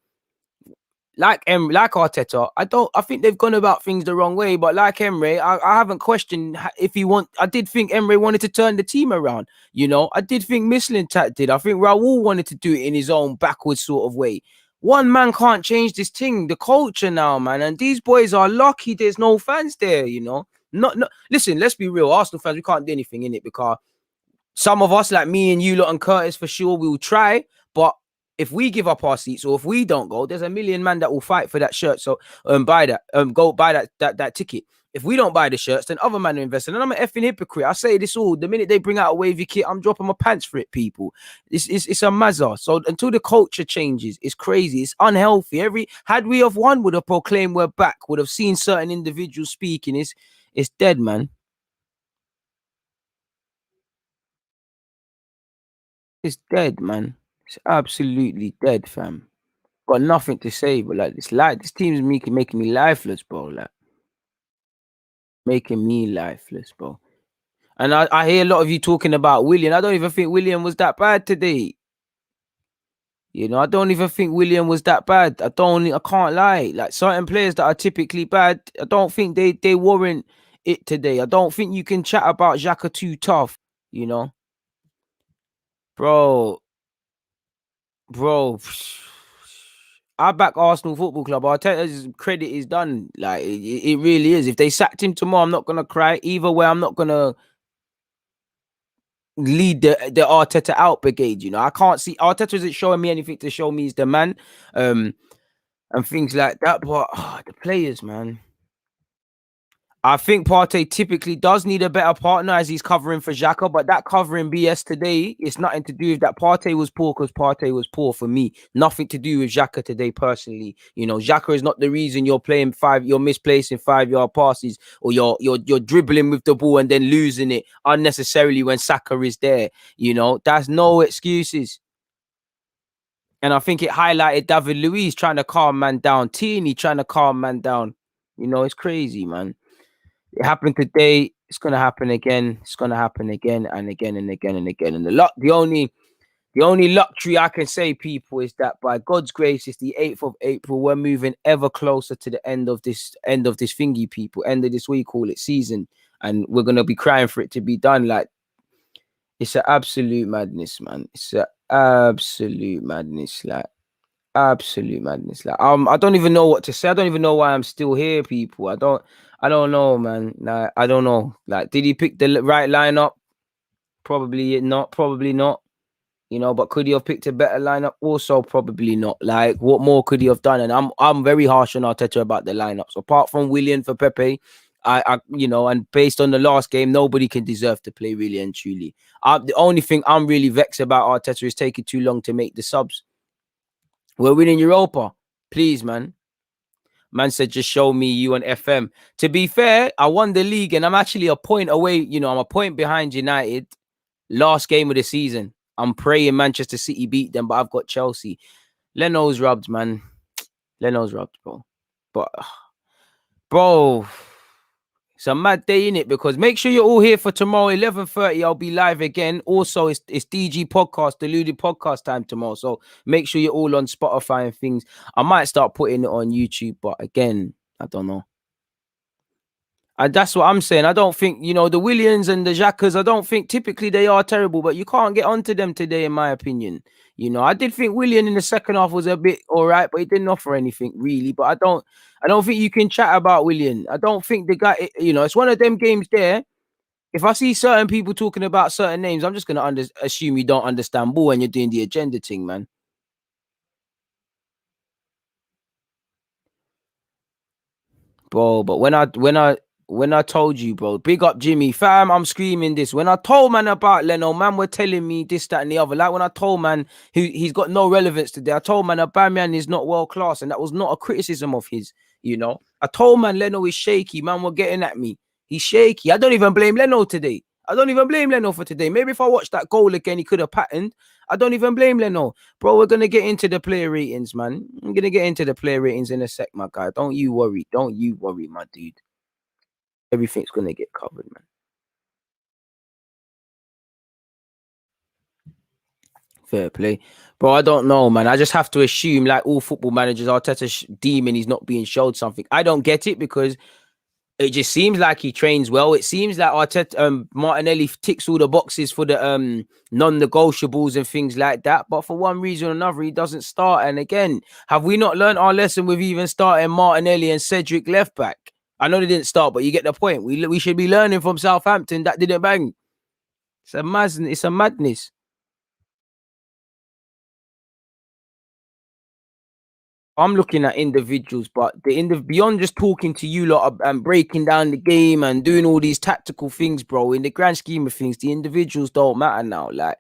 like Arteta, I think they've gone about things the wrong way. But like Emre, I haven't questioned if he I did think Emre wanted to turn the team around. You know, I did think Mislintat did. I think Raul wanted to do it in his own backwards sort of way. One man can't change this thing, the culture now, man. And these boys are lucky there's no fans there, you know. Not listen, let's be real. Arsenal fans, we can't do anything in it because some of us, like me and you lot and Curtis, for sure, we will try. But if we give up our seats or if we don't go, there's a million man that will fight for that shirt. So buy that, go buy that ticket. If we don't buy the shirts, then other man are investing. And I'm an effing hypocrite. I say this all. The minute they bring out a wavy kit, I'm dropping my pants for it, people. It's a mazza. So until the culture changes, it's crazy. It's unhealthy. Had we have won, would have proclaimed we're back, would have seen certain individuals speaking. It's dead, man. It's dead, man. It's absolutely dead, fam. Got nothing to say, but like this team's making me lifeless, bro. Like making me lifeless, bro. And I hear a lot of you talking about William. I don't even think William was that bad today. You know, I don't even think William was that bad. I can't lie. Like certain players that are typically bad, I don't think they warrant it today. I don't think you can chat about Xhaka too tough, you know. Bro, I back Arsenal Football Club. Arteta's credit is done. Like it really is. If they sacked him tomorrow, I'm not gonna cry. Either way, I'm not gonna lead the Arteta out brigade. You know, I can't see Arteta isn't showing me anything to show me he's the man, and things like that. But the players, man. I think Partey typically does need a better partner as he's covering for Xhaka, but that covering BS today, it's nothing to do with that. Partey was poor because Partey was poor for me. Nothing to do with Xhaka today personally. You know, Xhaka is not the reason you're misplacing 5-yard passes or you're dribbling with the ball and then losing it unnecessarily when Saka is there. You know, that's no excuses. And I think it highlighted David Luiz trying to calm man down, Tierney trying to calm man down. You know, it's crazy, man. It happened today. It's gonna happen again. It's gonna happen again and again and again and again. And the only luxury I can say, people, is that by God's grace, it's the 8th of April. We're moving ever closer to the end of this thingy, people. End of this, what you call it, season, and we're gonna be crying for it to be done. Like it's an absolute madness, man. It's an absolute madness. Like absolute madness. Like I don't even know what to say. I don't even know why I'm still here, people. I don't know, man. Like I don't know. Like, did he pick the right lineup? Probably not. Probably not. You know, but could he have picked a better lineup? Also, probably not. Like, what more could he have done? And I'm very harsh on Arteta about the lineups. Apart from Willian for Pepe, I you know, and based on the last game, nobody can deserve to play really and truly. The only thing I'm really vexed about Arteta is taking too long to make the subs. We're winning Europa. Please, man. Man said, just show me you on FM. To be fair, I won the league and I'm actually a point away. You know, I'm a point behind United. Last game of the season. I'm praying Manchester City beat them, but I've got Chelsea. Leno's rubbed, man. Leno's rubbed, bro. But, bro, it's a mad day, innit? Because make sure you're all here for tomorrow, 11:30. I'll be live again. Also, it's DG podcast, Deluded podcast time tomorrow. So make sure you're all on Spotify and things. I might start putting it on YouTube, but again, I don't know. And that's what I'm saying. I don't think, you know, the Williams and the Xhakas, I don't think typically they are terrible, but you can't get onto them today, in my opinion. You know, I did think William in the second half was a bit all right, but he didn't offer anything really. But I don't think you can chat about William. I don't think the guy, you know, it's one of them games there. If I see certain people talking about certain names, I'm just gonna assume you don't understand ball when you're doing the agenda thing, man. Bro. But when I told you, bro, big up Jimmy, fam, I'm screaming this. When I told man about Leno, man were telling me this, that, and the other. Like when I told man he's got no relevance today, I told man Aubameyang is not world class, and that was not a criticism of his. I told man Leno is shaky. Man were getting at me. He's shaky. I don't even blame Leno today. I don't even blame Leno for today. Maybe if I watched that goal again, he could have patterned. I don't even blame Leno. Bro, we're going to get into the player ratings, man. I'm going to get into the player ratings in a sec, my guy. Don't you worry. Don't you worry, my dude. Everything's going to get covered, man. Fair play. Bro, I don't know, man. I just have to assume, like all football managers, Arteta demon, he's not being showed something. I don't get it because it just seems like he trains well. It seems like Arteta, Martinelli ticks all the boxes for the non-negotiables and things like that. But for one reason or another, he doesn't start. And again, have we not learned our lesson with even starting Martinelli and Cedric left back? I know they didn't start, but you get the point. We should be learning from Southampton that didn't bang. It's a madness. I'm looking at individuals, but beyond just talking to you lot and breaking down the game and doing all these tactical things, bro. In the grand scheme of things, the individuals don't matter now. Like,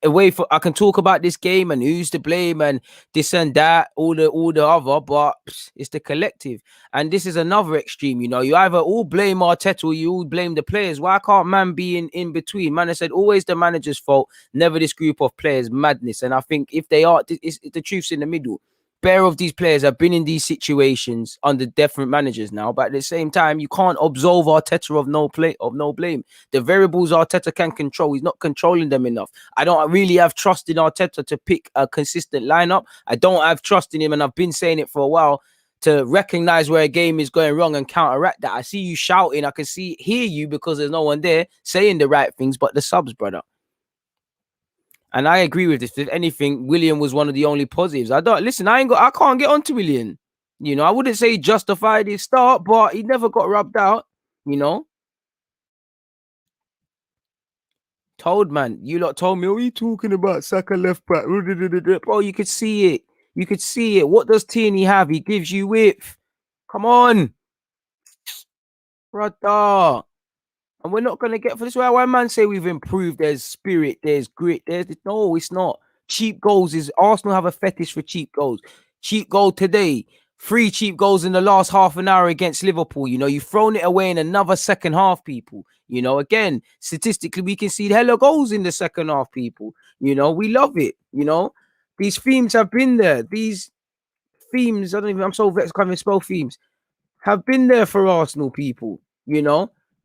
I can talk about this game and who's to blame and this and that, all the other, but it's the collective. And this is another extreme. You either all blame Arteta or you all blame the players. Why can't man be in between? Man, I said always the manager's fault, never this group of players. Madness. And I think if they are, the truth's in the middle. Pair of these players have been in these situations under different managers now, but at the same time, you can't absolve Arteta of no blame. The variables Arteta can control, he's not controlling them enough. I don't really have trust in Arteta to pick a consistent lineup. I don't have trust in him, and I've been saying it for a while, to recognize where a game is going wrong and counteract that. I see you shouting, I can hear you because there's no one there saying the right things, but the subs, brother. And I agree with this. If anything, William was one of the only positives. I can't get onto William. I wouldn't say he justified his start, but he never got rubbed out. Told man, you lot told me, what are you talking about? Saka left back. Bro, you could see it. You could see it. What does Tierney have? He gives you width. Come on. Brother. And we're not going to get for this. Why man say we've improved? There's spirit, there's grit. No, it's not. Cheap goals is Arsenal have a fetish for cheap goals. Cheap goal today. 3 cheap goals in the last half an hour against Liverpool. You've thrown it away in another second half, people. Again, statistically, we can see hella goals in the second half, people. We love it. These themes have been there. These themes, I'm so vexed, can't even spell themes, have been there for Arsenal, people.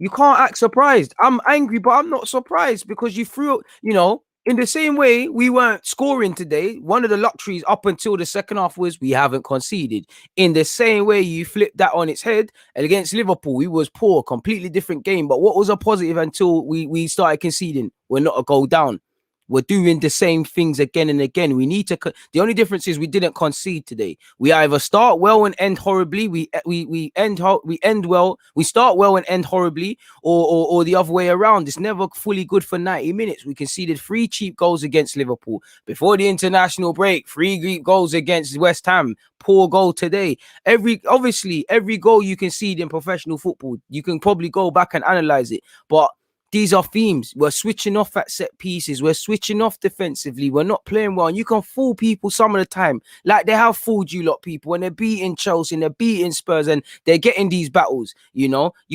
You can't act surprised. I'm angry, but I'm not surprised because you threw, in the same way we weren't scoring today. One of the luxuries up until the second half was we haven't conceded. In the same way, you flipped that on its head. And against Liverpool, we was poor, completely different game. But what was a positive until we started conceding? We're not a goal down. We're doing the same things again and again. We need to. The only difference is we didn't concede today. We either start well and end horribly. We end well. We start well and end horribly, or the other way around. It's never fully good for 90 minutes. We conceded 3 cheap goals against Liverpool before the international break. 3 Greek goals against West Ham. Poor goal today. Every goal you concede in professional football, you can probably go back and analyze it, but these are themes. We're switching off at set pieces. We're switching off defensively. We're not playing well. And you can fool people some of the time. Like they have fooled you lot, people. When they're beating Chelsea and they're beating Spurs and they're getting these battles, you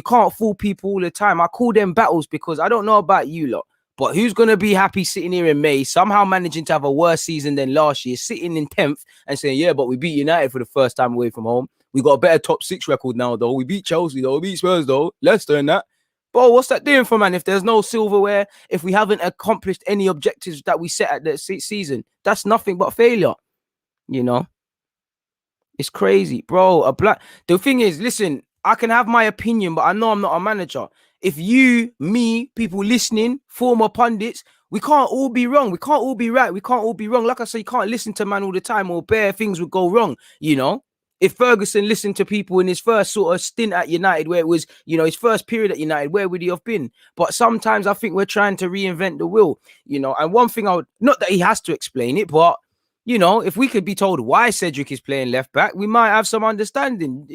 can't fool people all the time. I call them battles because I don't know about you lot, but who's going to be happy sitting here in May, somehow managing to have a worse season than last year, sitting in 10th and saying, yeah, but we beat United for the first time away from home. We got a better top 6 record now, though. We beat Chelsea, though. We beat Spurs, though. Leicester and that. Bro, what's that doing for man? If there's no silverware, if we haven't accomplished any objectives that we set at the season, that's nothing but failure. It's crazy, bro. The thing is, listen, I can have my opinion, but I know I'm not a manager. If you, me, people listening, former pundits, we can't all be wrong. We can't all be right. We can't all be wrong. Like I say, you can't listen to man all the time or bare things would go wrong, if Ferguson listened to people in his first sort of stint at United, where it was, his first period at United, where would he have been? But sometimes I think we're trying to reinvent the wheel, and one thing not that he has to explain it, but, if we could be told why Cedric is playing left back, we might have some understanding,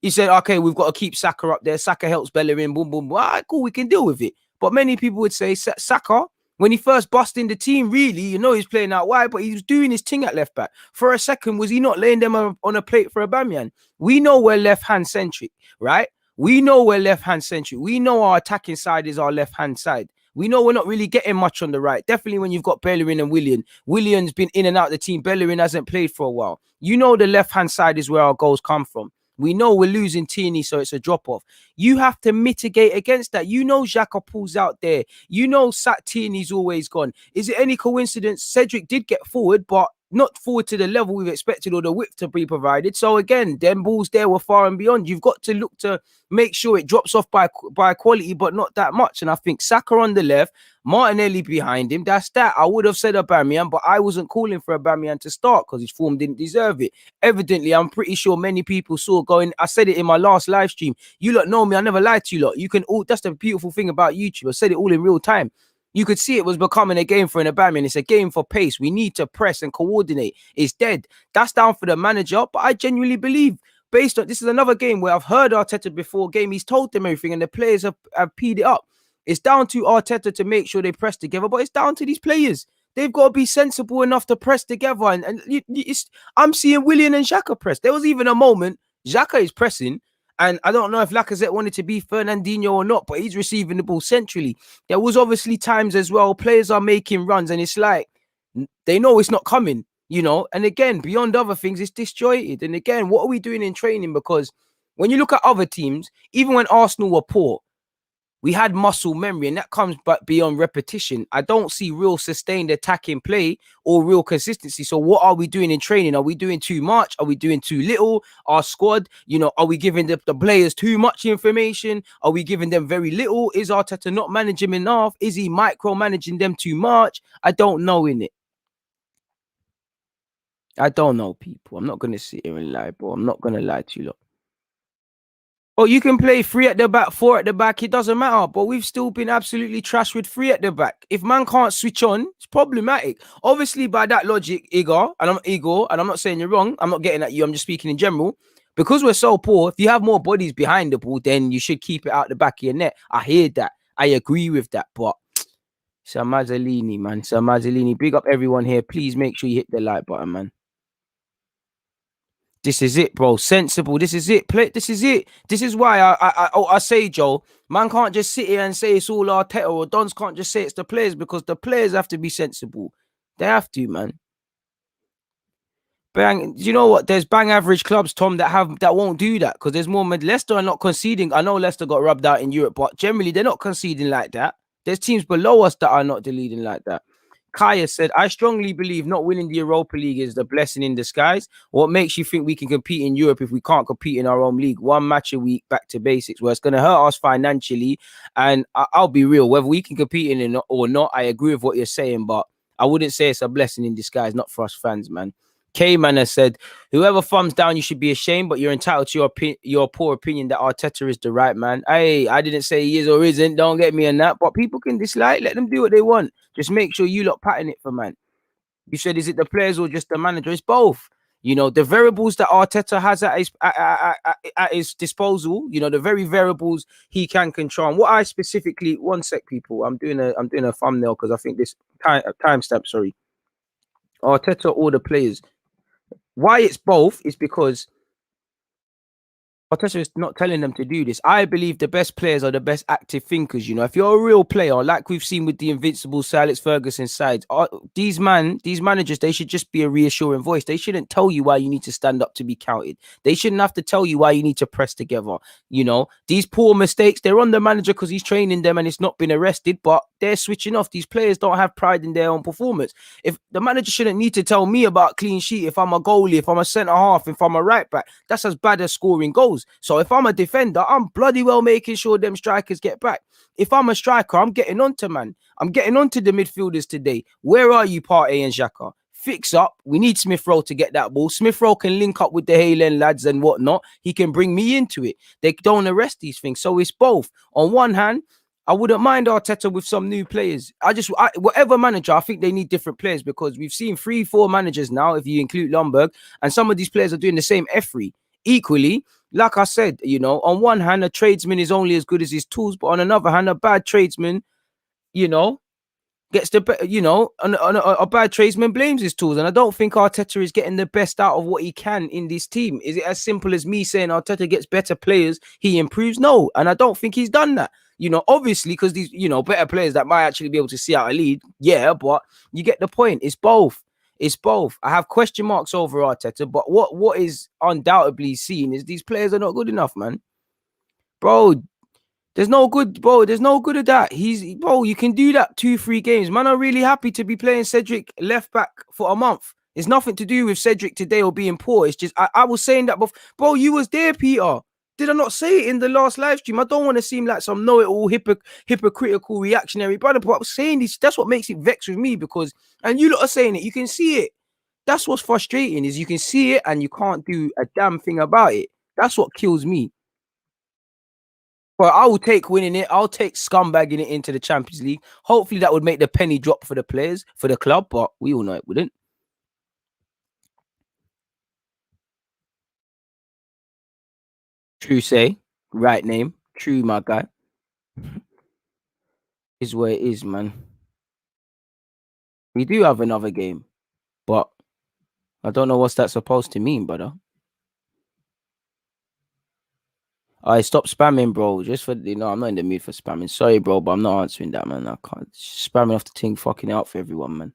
He said, okay, we've got to keep Saka up there. Saka helps Bellerin, boom, boom, boom. All right, cool, we can deal with it. But many people would say Saka, when he first busted in the team, really, he's playing out wide, but he was doing his thing at left back. For a second, was he not laying them on a plate for Aubameyang? We know we're left-hand centric, right? We know we're left-hand centric. We know our attacking side is our left-hand side. We know we're not really getting much on the right. Definitely when you've got Bellerin and Willian. Willian's been in and out of the team. Bellerin hasn't played for a while. The left-hand side is where our goals come from. We know we're losing Tierney, so it's a drop-off. You have to mitigate against that. Xhaka pulls out there. Sat Tierney's always gone. Is it any coincidence Cedric did get forward, but not forward to the level we've expected or the width to be provided? So again, them balls there were far and beyond. You've got to look to make sure it drops off by quality, but not that much. And I think Saka on the left, Martinelli behind him. That's that. I would have said Aubameyang, but I wasn't calling for Aubameyang to start because his form didn't deserve it. Evidently, I'm pretty sure many people saw going. I said it in my last live stream. You lot know me. I never lied to you lot. You can all. That's the beautiful thing about YouTube. I said it all in real time. You could see it was becoming a game for an Aubameyang. It's a game for pace. We need to press and coordinate. It's dead. That's down for the manager. But I genuinely believe, based on this is another game where I've heard Arteta before game. He's told them everything, and the players have peed it up. It's down to Arteta to make sure they press together, but it's down to these players. They've got to be sensible enough to press together. I'm seeing Willian and Xhaka press. There was even a moment Xhaka is pressing, and I don't know if Lacazette wanted to be Fernandinho or not, but he's receiving the ball centrally. There was obviously times as well, players are making runs, and it's like they know it's not coming, And again, beyond other things, it's disjointed. And again, what are we doing in training? Because when you look at other teams, even when Arsenal were poor, we had muscle memory, and that comes but beyond repetition. I don't see real sustained attacking play or real consistency. So what are we doing in training? Are we doing too much? Are we doing too little? Our squad, are we giving the players too much information? Are we giving them very little? Is Arteta not managing enough? Is he micromanaging them too much? I don't know, innit? I don't know, people. I'm not going to sit here and lie, bro. I'm not going to lie to you lot. Oh, you can play 3 at the back, 4 at the back. It doesn't matter. But we've still been absolutely trash with 3 at the back. If man can't switch on, it's problematic. Obviously, by that logic, Igor, and I'm not saying you're wrong. I'm not getting at you. I'm just speaking in general. Because we're so poor, if you have more bodies behind the ball, then you should keep it out the back of your net. I hear that. I agree with that. But Sir Mazzolini, man. Sir Mazzolini, big up everyone here. Please make sure you hit the like button, man. This is it, bro. Sensible. This is it. This is it. This is why I say, Joe, man can't just sit here and say it's all Arteta, or Dons can't just say it's the players, because the players have to be sensible. They have to, man. Bang. You know what? There's bang average clubs, Tom, that won't do that, because there's more. Leicester are not conceding. I know Leicester got rubbed out in Europe, but generally they're not conceding like that. There's teams below us that are not leading like that. Kaya said, I strongly believe not winning the Europa League is the blessing in disguise. What makes you think we can compete in Europe if we can't compete in our own league? One match a week, back to basics. Well, it's going to hurt us financially. And I'll be real, whether we can compete in it or not, I agree with what you're saying, but I wouldn't say it's a blessing in disguise, not for us fans, man. K-Man has said, whoever thumbs down, you should be ashamed, but you're entitled to your poor opinion that Arteta is the right man. Hey, I didn't say he is or isn't. Don't get me on that. But people can dislike. Let them do what they want. Just make sure you lot pattern it for man. You said, is it the players or just the manager? It's both. The variables that Arteta has at his disposal, the very variables he can control. And what I specifically, one sec, people, I'm doing a thumbnail because I think this timestamp, sorry. Arteta or the players. Why it's both is because Arteta is not telling them to do this. I believe the best players are the best active thinkers. If you're a real player, like we've seen with the invincible Sir Alex Ferguson sides, these managers, they should just be a reassuring voice. They shouldn't tell you why you need to stand up to be counted. They shouldn't have to tell you why you need to press together. These poor mistakes, they're on the manager because he's training them and it's not been arrested, but they're switching off. These players don't have pride in their own performance. If the manager shouldn't need to tell me about clean sheet, if I'm a goalie, if I'm a centre half, if I'm a right back, that's as bad as scoring goals. So if I'm a defender, I'm bloody well making sure them strikers get back. If I'm a striker, I'm getting onto man. I'm getting onto the midfielders today. Where are you, Partey and Xhaka? fix up. We need Smith Rowe to get that ball. Smith Rowe can link up with the Halen lads and whatnot. He can bring me into it. They don't arrest these things. So it's both. On one hand, I wouldn't mind Arteta with some new players. Whatever manager, I think they need different players because we've seen 3-4 managers now, if you include Lombard, and some of these players are doing the same effery. Equally, like I said, on one hand, a tradesman is only as good as his tools, but on another hand, a bad tradesman, gets a bad tradesman blames his tools. And I don't think Arteta is getting the best out of what he can in this team. Is it as simple as me saying Arteta gets better players, he improves? No. And I don't think he's done that. Obviously, because these, better players that might actually be able to see out a lead. Yeah, but you get the point. It's both. It's both. I have question marks over Arteta, but what is undoubtedly seen is these players are not good enough, man. Bro, there's no good, bro. There's no good at that. You can do that 2-3 games. Man, I'm really happy to be playing Cedric left back for a month. It's nothing to do with Cedric today or being poor. It's just, I was saying that before. Bro, you was there, Peter. Did I not say it in the last live stream? I don't want to seem like some know-it-all hypocritical reactionary brother, but I was saying this. That's what makes it vex with me because, and you lot are saying it, you can see it. That's what's frustrating is you can see it and you can't do a damn thing about it. That's what kills me. But I will take winning it. I'll take scumbagging it into the Champions League. Hopefully that would make the penny drop for the players, for the club, but we all know it wouldn't. True say. Right name. True, my guy. Is where it is, man. We do have another game, but I don't know what's that supposed to mean, brother. I stop spamming, bro. Just for I'm not in the mood for spamming. Sorry, bro, but I'm not answering that, man. I can't spamming off the thing, fucking out for everyone, man.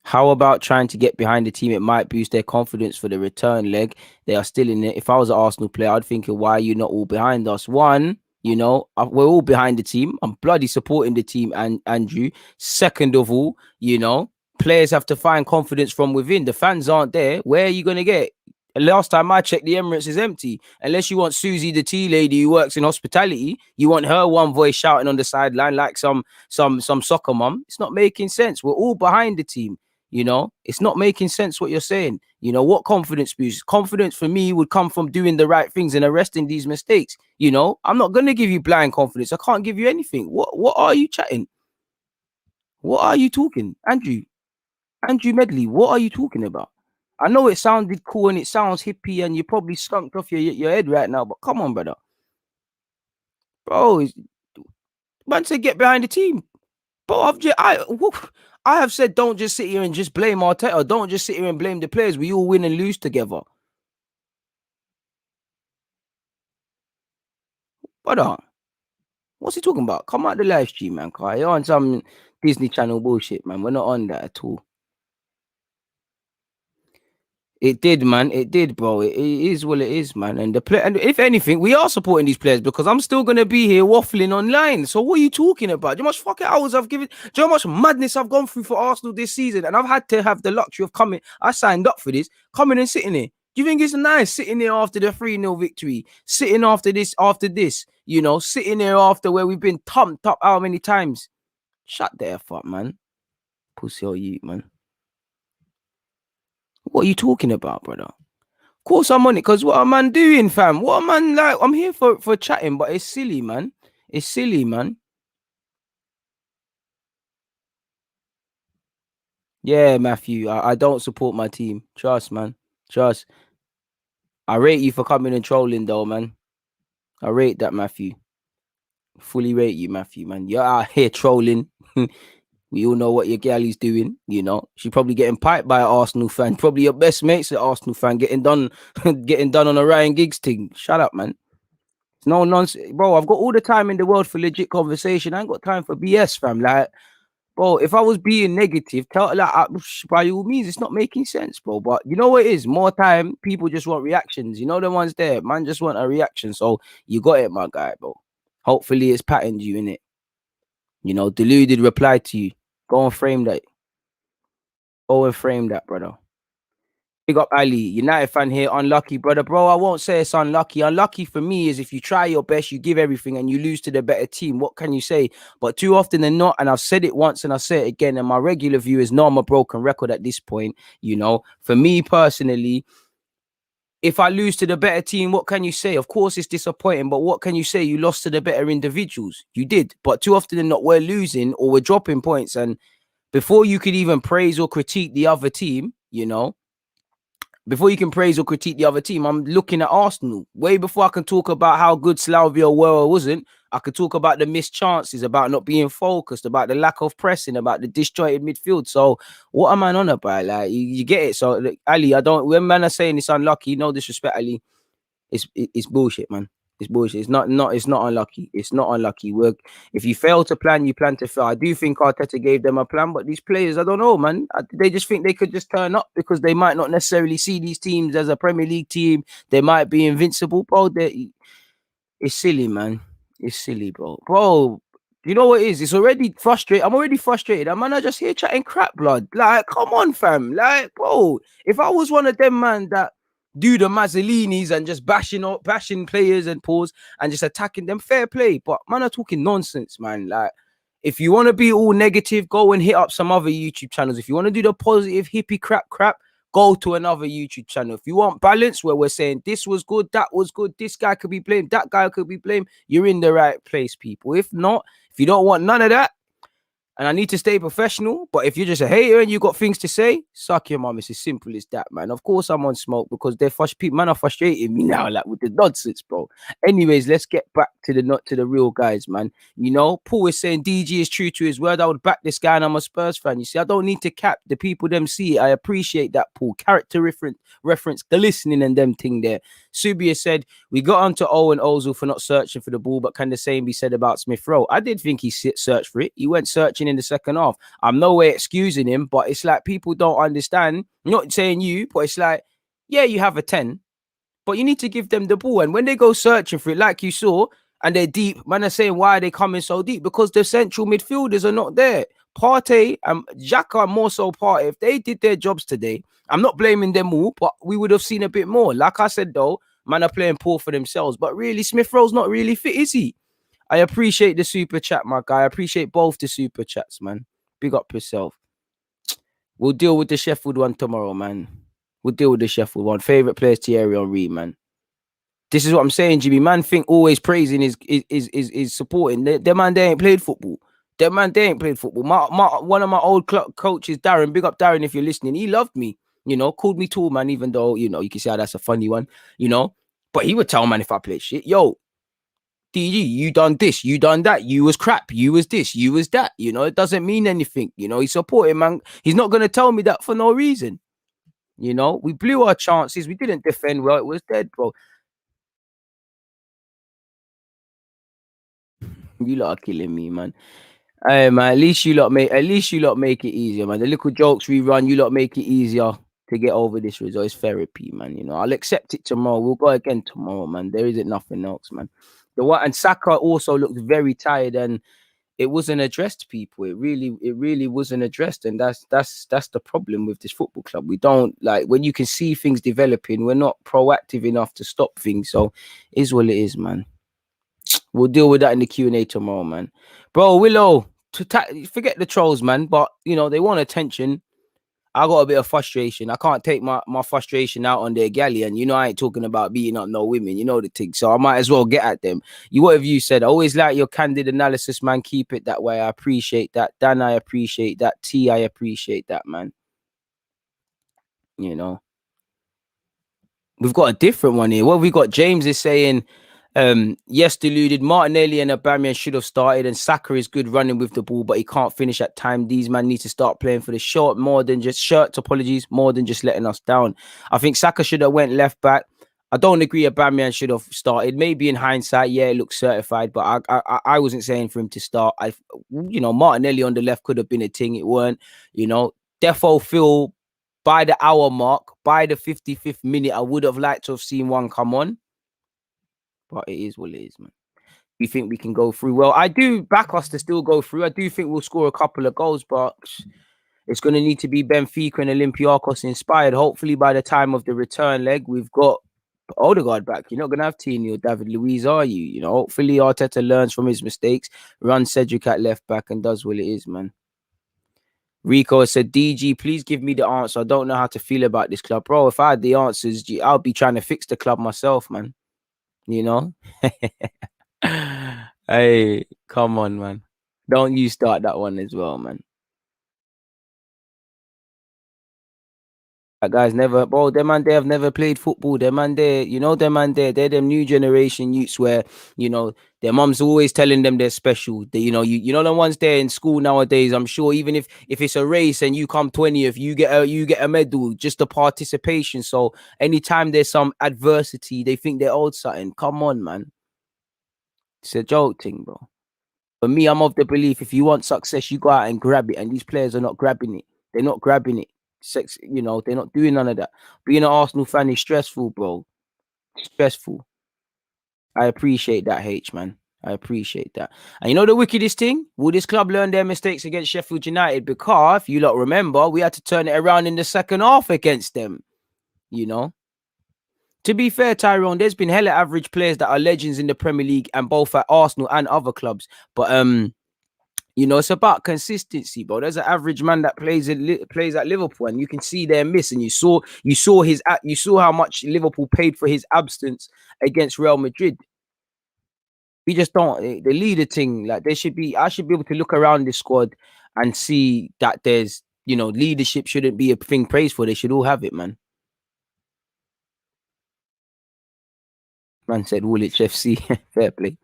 How about trying to get behind the team? It might boost their confidence for the return leg. They are still in it. If I was an Arsenal player, I'd think, why are you not all behind us? One, we're all behind the team. I'm bloody supporting the team, and Andrew. Second of all, players have to find confidence from within. The fans aren't there. Where are you going to get? Last time I checked, the Emirates is empty. Unless you want Susie, the tea lady who works in hospitality, you want her one voice shouting on the sideline like some soccer mom. It's not making sense. We're all behind the team. It's not making sense what you're saying. What confidence boost? Confidence for me would come from doing the right things and arresting these mistakes. I'm not going to give you blind confidence. I can't give you anything. What are you chatting? What are you talking? Andrew Medley, what are you talking about? I know it sounded cool and it sounds hippie and you're probably skunked off your head right now, but come on, brother. Bro, man said get behind the team. But I have said don't just sit here and just blame Arteta. Don't just sit here and blame the players. We all win and lose together. Brother, what's he talking about? Come out the live stream, man. You're on some Disney Channel bullshit, man. We're not on that at all. It did, man. It did, bro. It is what it is, man. And and if anything, we are supporting these players because I'm still gonna be here waffling online. So what are you talking about? Do you know how much fucking hours I've given? Do you know how much madness I've gone through for Arsenal this season? And I've had to have the luxury of coming. I signed up for this, coming and sitting here. Do you think it's nice sitting there after the 3-0 victory? Sitting after this, sitting there after where we've been thumped up how many times? Shut the F up, man. Pussy or you, man. What are you talking about, brother? Of course I'm on it, because what am I doing, fam? What am I like? I'm here for chatting, but it's silly, man. It's silly, man. Yeah, Matthew, I don't support my team. Trust, man. Trust. I rate you for coming and trolling, though, man. I rate that, Matthew. Fully rate you, Matthew, man. You're out here trolling. We all know what your gal is doing, She's probably getting piped by an Arsenal fan. Probably your best mate's an Arsenal fan getting done on a Ryan Giggs thing. Shut up, man. It's no nonsense. Bro, I've got all the time in the world for legit conversation. I ain't got time for BS, fam. Like, bro, if I was being negative, by all means, it's not making sense, bro. But you know what it is? More time, people just want reactions. You know the ones there, man, just want a reaction. So you got it, my guy, bro. Hopefully it's patterned you in it. Deluded reply to you. Go and frame that. Go and frame that, brother. Big up Ali, United fan here. Unlucky, brother. Bro, I won't say it's unlucky. Unlucky for me is if you try your best, you give everything, and you lose to the better team. What can you say? But too often than not, and I've said it once and I'll say it again, and my regular view is no, I'm a broken record at this point. For me personally, if I lose to the better team, what can you say? Of course, it's disappointing, but what can you say? You lost to the better individuals. You did. But too often than not, we're losing or we're dropping points. And before you could even praise or critique the other team, before you can praise or critique the other team, I'm looking at Arsenal. Way before I can talk about how good Slavia were or wasn't, I could talk about the missed chances, about not being focused, about the lack of pressing, about the disjointed midfield. So what am I on about? Like, you get it. So, look, Ali, when man are saying it's unlucky, no disrespect, Ali, it's bullshit, man. It's bullshit. It's not unlucky. It's not unlucky. If you fail to plan, you plan to fail. I do think Arteta gave them a plan, but these players, I don't know, man. They just think they could just turn up because they might not necessarily see these teams as a Premier League team. They might be invincible, bro. It's silly, man. It's silly, bro. Bro, you know what it is? It's already frustrated. I'm already frustrated. I'm man, I just here chatting crap, blood. Like, come on, fam. Like, bro, if I was one of them, man, that do the Mazzolinis and just bashing players and pause and just attacking them, fair play. But man, are talking nonsense, man. Like, if you want to be all negative, go and hit up some other YouTube channels. If you want to do the positive hippie crap, go to another YouTube channel. If you want balance where we're saying this was good, that was good, this guy could be blamed, that guy could be blamed, you're in the right place, people. If not, if you don't want none of that, and I need to stay professional, but if you're just a hater and you got things to say, suck your mum. It's as simple as that, man. Of course I'm on smoke because people, man, are frustrating me now, like with the nonsense, bro. Anyways, let's get back to the real guys, man. Paul is saying DG is true to his word. I would back this guy and I'm a Spurs fan. You see, I don't need to cap the people them see it. I appreciate that, Paul. Character reference, the listening and them thing there. Subia said, we got onto Owen Ozil for not searching for the ball, but can the same be said about Smith Rowe? I did think he searched for it. He went searching in the second half. I'm no way excusing him, but it's like people don't understand. I'm not saying you, but it's like, yeah, you have a 10, but you need to give them the ball. And when they go searching for it, like you saw, and they're deep, man are saying, why are they coming so deep? Because the central midfielders are not there. Partey and Xhaka, more so Partey, if they did their jobs today, I'm not blaming them all, but we would have seen a bit more. Like I said, though, man are playing poor for themselves. But really, Smith Rowe's not really fit, is he? I appreciate the super chat, my guy. I appreciate both the super chats, man. Big up yourself. We'll deal with the Sheffield one tomorrow, man. We'll deal with the Sheffield one. Favorite players, Thierry Henry, man. This is what I'm saying, Jimmy. Man think always praising is supporting. Them man, they ain't played football. Them man, they ain't played football. One of my old coaches, Darren, big up Darren if you're listening. He loved me, called me tall, man, even though, you can say that's a funny one, But he would tell man if I played shit, yo, DG, you done this, you done that, you was crap, you was this, you was that. It doesn't mean anything. He's supporting, man. He's not going to tell me that for no reason. We blew our chances. We didn't defend well. It was dead, bro. You lot are killing me, man. Hey, man, at least you lot make it easier, man. The little jokes we run, you lot make it easier to get over this result. It's therapy, man. I'll accept it tomorrow. We'll go again tomorrow, man. There isn't nothing else, man. And Saka also looked very tired, and it wasn't addressed, people. It really wasn't addressed, and that's the problem with this football club. We don't, like, when you can see things developing, we're not proactive enough to stop things. So, it is what it is, man. We'll deal with that in the Q&A tomorrow, man. Bro, Willow, forget the trolls, man. But, they want attention. I got a bit of frustration. I can't take my frustration out on their galley. And, I ain't talking about beating up no women. You know the thing. So I might as well get at them. What have you said? I always like your candid analysis, man. Keep it that way. I appreciate that. Dan, I appreciate that. T, I appreciate that, man. We've got a different one here. What we got? James is saying, yes, deluded. Martinelli and Aubameyang should have started, and Saka is good running with the ball, but he can't finish at time. These men need to start playing for the short more than just letting us down. I think Saka should have went left back. I don't agree Aubameyang should have started. Maybe in hindsight, yeah, it looks certified, but I wasn't saying for him to start. Martinelli on the left could have been a thing. It weren't. Defo Phil. By the hour mark, by the 55th minute, I would have liked to have seen one come on. But it is what it is, man. You think we can go through? Well, I do back us to still go through. I do think we'll score a couple of goals, but It's going to need to be Benfica and Olympiacos inspired. Hopefully, by the time of the return leg, we've got Odegaard back. You're not going to have Tini or David Luiz, are you? You know, hopefully Arteta learns from his mistakes, runs Cedric at left back, and does what it is, man. Rico said, DG, please give me the answer. I don't know how to feel about this club. Bro, if I had the answers, I'll be trying to fix the club myself, man. You know? Hey, come on, man. Don't you start that one as well, man. That guy's never, bro, them man, they have never played football. Them man, they're them new generation youths where, you know, their mom's always telling them they're special. They, you know, the ones there in school nowadays, I'm sure even if it's a race and you come 20th, you get a medal, just the participation. So anytime there's some adversity, they think they're old something. Come on, man. It's a joke thing, bro. For me, I'm of the belief if you want success, you go out and grab it. And these players are not grabbing it. They're not grabbing it. They're not doing none of that. Being an Arsenal fan is stressful, bro. Stressful. I appreciate that, H, man. I appreciate that. And you know the wickedest thing? Will this club learn their mistakes against Sheffield United? Because if you lot remember, we had to turn it around in the second half against them. You know? To be fair, Tyrone, there's been hella average players that are legends in the Premier League and both at Arsenal and other clubs. But you know, it's about consistency, bro. There's an average man that plays at Liverpool, and you can see their miss. And you saw how much Liverpool paid for his absence against Real Madrid. We just don't. The leader thing, like I should be able to look around this squad and see that there's, you know, leadership shouldn't be a thing praised for. They should all have it, man. Man said Woolwich FC, fair play.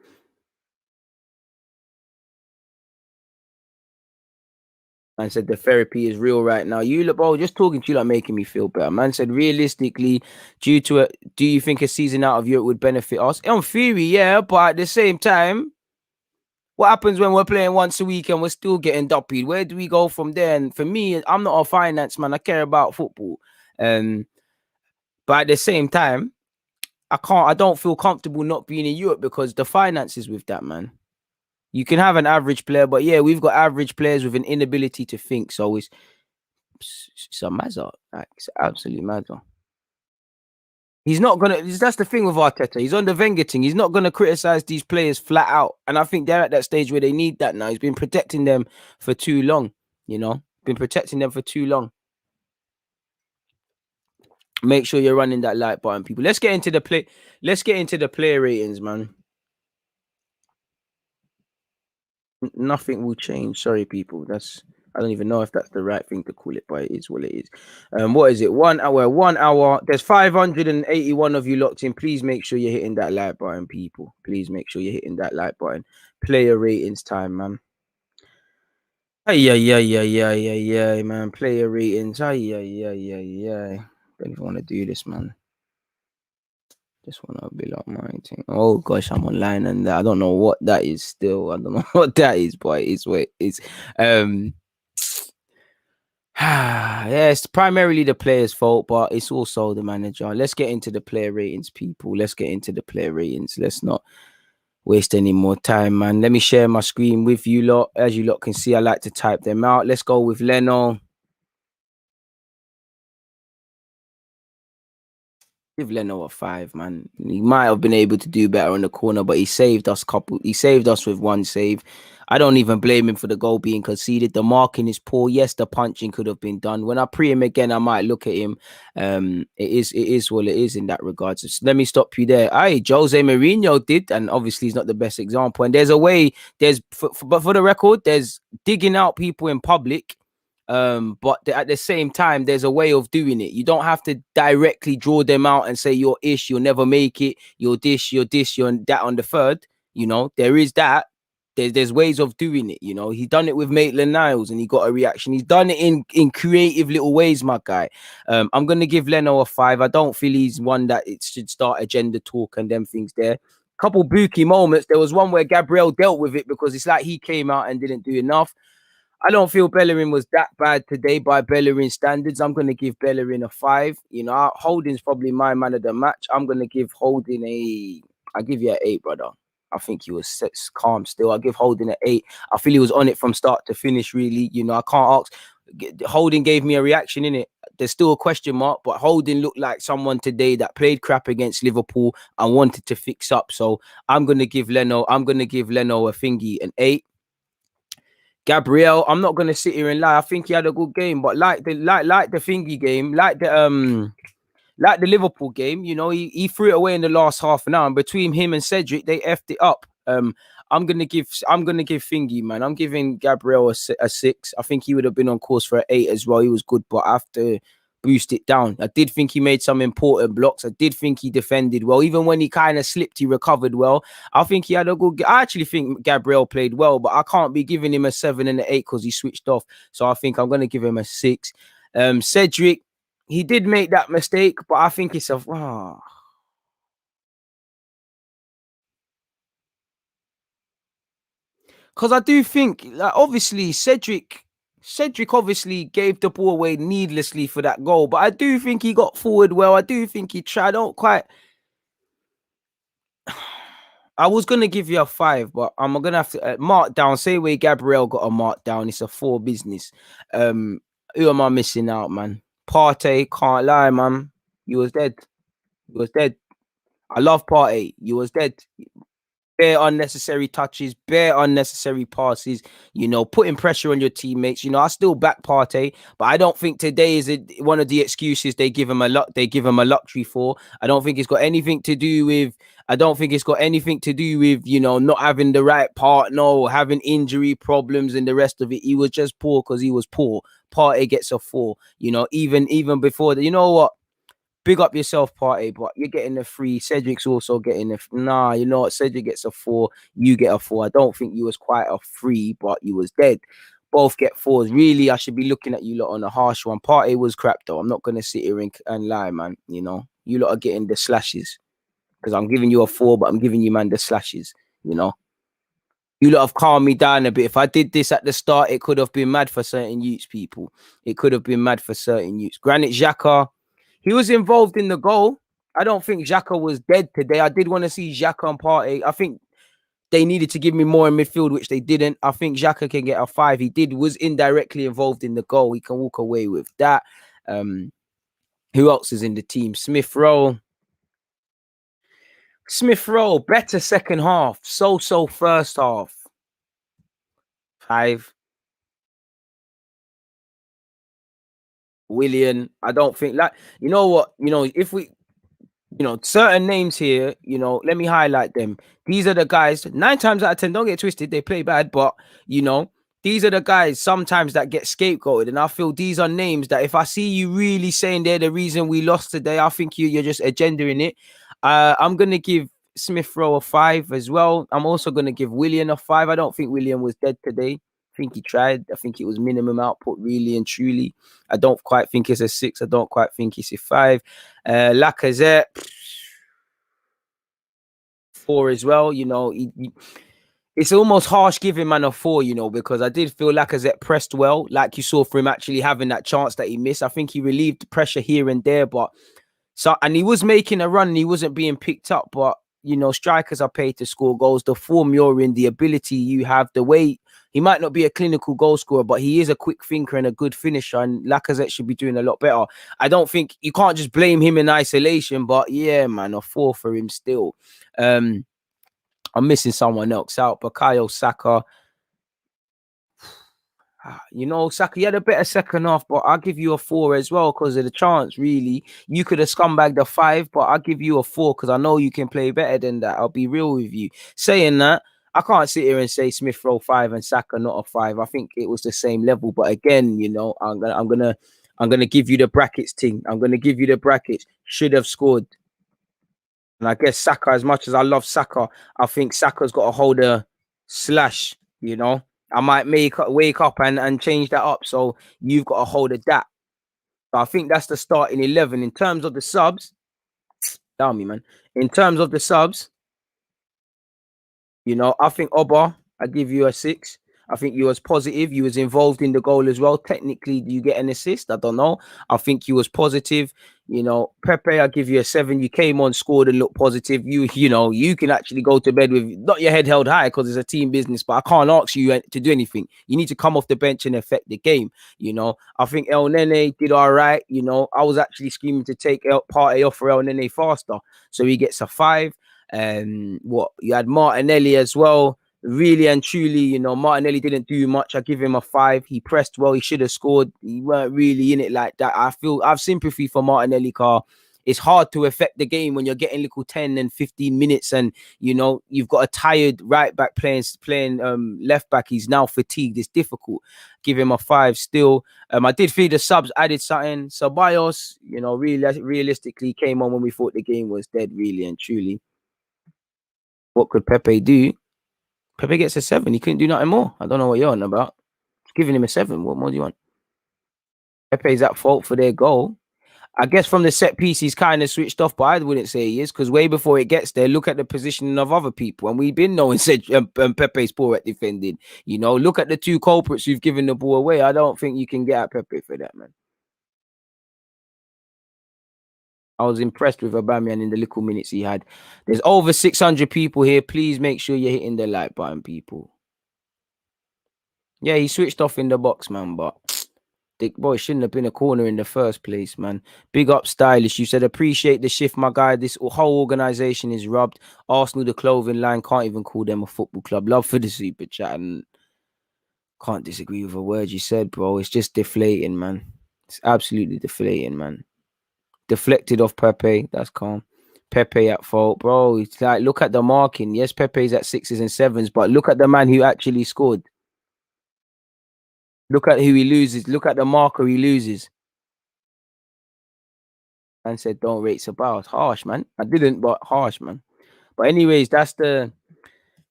Man said the therapy is real right now. You look, bro, just talking to you like making me feel better. Man said realistically, do you think a season out of Europe would benefit us? In theory, yeah, but at the same time, what happens when we're playing once a week and we're still getting doppied? Where do we go from there? And for me, I'm not a finance man. I care about football. But at the same time, I don't feel comfortable not being in Europe because the finances with that, man. You can have an average player, but yeah, we've got average players with an inability to think. So it's a mazza. Like, it's an absolute mazza. He's not gonna. That's the thing with Arteta. He's on the Wenger thing. He's not gonna criticize these players flat out. And I think they're at that stage where they need that now. He's been protecting them for too long. You know, been protecting them for too long. Make sure you're running that like button, people. Let's get into the play. Let's get into the player ratings, man. Nothing will change. Sorry, people. I don't even know if that's the right thing to call it, but it is what it is. What is it? 1 hour. 1 hour. There's 581 of you locked in. Please make sure you're hitting that like button, people. Please make sure you're hitting that like button. Player ratings time, man. Yeah, man. Player ratings. Yeah. Don't even want to do this, man. Just want to be like my thing. Oh gosh, I'm online and I don't know what that is still. I don't know what that is, but it's what it is. Yeah, it's primarily the player's fault, but it's also the manager. Let's get into the player ratings, people. Let's get into the player ratings. Let's not waste any more time, man. Let me share my screen with you lot. As you lot can see, I like to type them out. Let's go with Leno. Give Leno a 5, man. He might have been able to do better on the corner, but he saved us with one save. I don't even blame him for the goal being conceded. The marking is poor. Yes, the punching could have been done. When I pre him again, I might look at him. It is what it is in that regard. So let me stop you there. Aye, Jose Mourinho did, and obviously he's not the best example. And there's a way. But for the record, there's digging out people in public. But at the same time, there's a way of doing it. You don't have to directly draw them out and say you're ish, you'll never make it, you're this, you're that on the third. You know, there is that. There's ways of doing it. You know, he done it with Maitland-Niles and he got a reaction. He's done it in creative little ways, my guy. I'm gonna give Leno a 5. I don't feel he's one that it should start agenda talk and them things there. Couple booky moments. There was one where Gabriel dealt with it because it's like he came out and didn't do enough. I don't feel Bellerin was that bad today by Bellerin standards. I'm going to give Bellerin a 5. You know, Holding's probably my man of the match. I'm going to give Holding I'll give you an 8, brother. I think he was calm still. I'll give Holding an 8. I feel he was on it from start to finish, really. You know, I can't ask. Holding gave me a reaction in it. There's still a question mark, but Holding looked like someone today that played crap against Liverpool and wanted to fix up. So I'm gonna give Leno a thingy an 8. Gabriel, I'm not gonna sit here and lie. I think he had a good game, but like the thingy game, like the Liverpool game, you know, he threw it away in the last half an hour. And between him and Cedric, they effed it up. I'm gonna give Thingy, man. I'm giving Gabriel a 6. I think he would have been on course for an 8 as well. He was good, but I have to boost it down. I did think he made some important blocks. I did think he defended well. Even when he kind of slipped, he recovered well. I think he had a good. I actually think Gabriel played well, but I can't be giving him a 7 and an 8 because he switched off. So I think I'm gonna give him a 6. Cedric, he did make that mistake, but I think it's a because I do think, like, obviously Cedric obviously gave the ball away needlessly for that goal, but I do think he got forward well. I do think he tried. I don't quite. I was gonna give you a 5, but I'm gonna have to mark down. Say where Gabriel got a mark down. It's a 4 business. Who am I missing out, man? Partey, can't lie, man. You was dead. You was dead. I love Partey. You was dead. Bare unnecessary touches, bare unnecessary passes, you know, putting pressure on your teammates. You know, I still back Partey, but I don't think today is one of the excuses they give him a luxury for. I don't think it's got anything to do with you know, not having the right partner or having injury problems and the rest of it. He was just poor because he was poor. Partey gets a 4, you know, even before that. You know what? Big up yourself, Partey, but you're getting a 3. Cedric's also getting nah, you know what? Cedric gets a 4. You get a 4. I don't think you was quite a 3, but you was dead. Both get 4s. Really, I should be looking at you lot on a harsh one. Partey was crap, though. I'm not going to sit here and lie, man. You know, you lot are getting the slashes because I'm giving you a 4, but I'm giving you, man, the slashes, you know. You lot have calmed me down a bit. If I did this at the start, it could have been mad for certain youths, people. It could have been mad for certain youths. Granit Xhaka, he was involved in the goal. I don't think Xhaka was dead today. I did want to see Xhaka and Partey. I think they needed to give me more in midfield, which they didn't. I think Xhaka can get a 5. Was indirectly involved in the goal. He can walk away with that. Who else is in the team? Smith Rowe, better second half. So first half. 5. Willian, I don't think, like, you know what, you know, if we, you know, certain names here, you know, let me highlight them. These are the guys, 9 times out of 10, don't get twisted, they play bad, but, you know, these are the guys sometimes that get scapegoated. And I feel these are names that if I see you really saying they're the reason we lost today, I think you're just agendaing it. I'm going to give Smith Rowe a 5 as well. I'm also going to give Willian a 5. I don't think Willian was dead today. I think he tried. I think it was minimum output, really and truly. I don't quite think it's a 6. I don't quite think it's a 5. Lacazette, 4 as well. You know, it's almost harsh giving man a 4, you know, because I did feel Lacazette pressed well, like you saw for him actually having that chance that he missed. I think he relieved the pressure here and there, but and he was making a run and he wasn't being picked up. But, you know, strikers are paid to score goals. The form you're in, the ability you have, the way he might not be a clinical goal scorer, but he is a quick thinker and a good finisher. And Lacazette should be doing a lot better. I don't think you can't just blame him in isolation, but yeah, man, a 4 for him still. I'm missing someone else out. Bukayo Saka. You know, Saka, you had a better second half, but I'll give you a 4 as well because of the chance, really. You could have scumbagged a 5, but I'll give you a 4 because I know you can play better than that. I'll be real with you. Saying that, I can't sit here and say Smith Rowe 5 and Saka not a 5. I think it was the same level. But again, you know, I'm gonna give you the brackets thing. I'm gonna give you the brackets. Should have scored. And I guess Saka, as much as I love Saka, I think Saka's got to hold a slash, you know. I might wake up and change that up. So you've got to hold a that. So I think that's the starting 11. In terms of the subs, damn me, man. In terms of the subs, you know, I think Oba, I give you a 6. I think you was positive. You was involved in the goal as well. Technically, do you get an assist? I don't know. I think you was positive. You know, Pepe, I give you a 7. You came on, scored, and looked positive. You know, you can actually go to bed with not your head held high because it's a team business. But I can't ask you to do anything. You need to come off the bench and affect the game. You know, I think El Nene did all right. You know, I was actually screaming to take Partey off for El Nene faster, so he gets a 5. What you had Martinelli as well. Really and truly, you know, Martinelli didn't do much. I give him a 5. He pressed well. He should have scored. He weren't really in it like that. I've sympathy for Martinelli. Car. It's hard to affect the game when you're getting little 10 and 15 minutes, and you know you've got a tired right back playing left back. He's now fatigued. It's difficult. Give him a 5 still. I did feel the subs added something. Ceballos, you know, really realistically came on when we thought the game was dead. Really and truly, what could Pepe do? Pepe gets a 7. He couldn't do nothing more. I don't know what you're on about. Giving him a 7. What more do you want? Pepe's at fault for their goal. I guess from the set piece, he's kind of switched off, but I wouldn't say he is, because way before it gets there, look at the positioning of other people. And we've been knowing Pepe's poor at defending. You know, look at the 2 culprits who've given the ball away. I don't think you can get at Pepe for that, man. I was impressed with Aubameyang in the little minutes he had. There's over 600 people here. Please make sure you're hitting the like button, people. Yeah, he switched off in the box, man, but Dick boy shouldn't have been a corner in the first place, man. Big up, Stylish. You said appreciate the shift, my guy. This whole organization is robbed. Arsenal, the clothing line, can't even call them a football club. Love for the super chat, and can't disagree with a word you said, bro. It's just deflating, man. It's absolutely deflating, man. Deflected off Pepe. That's calm. Pepe at fault, bro. It's like, look at the marking. Yes, Pepe's at 6s and 7s, but look at the man who actually scored. Look at who he loses. Look at the marker he loses. And said, don't rate Sabal. Harsh, man. I didn't, but harsh, man. But anyways, that's the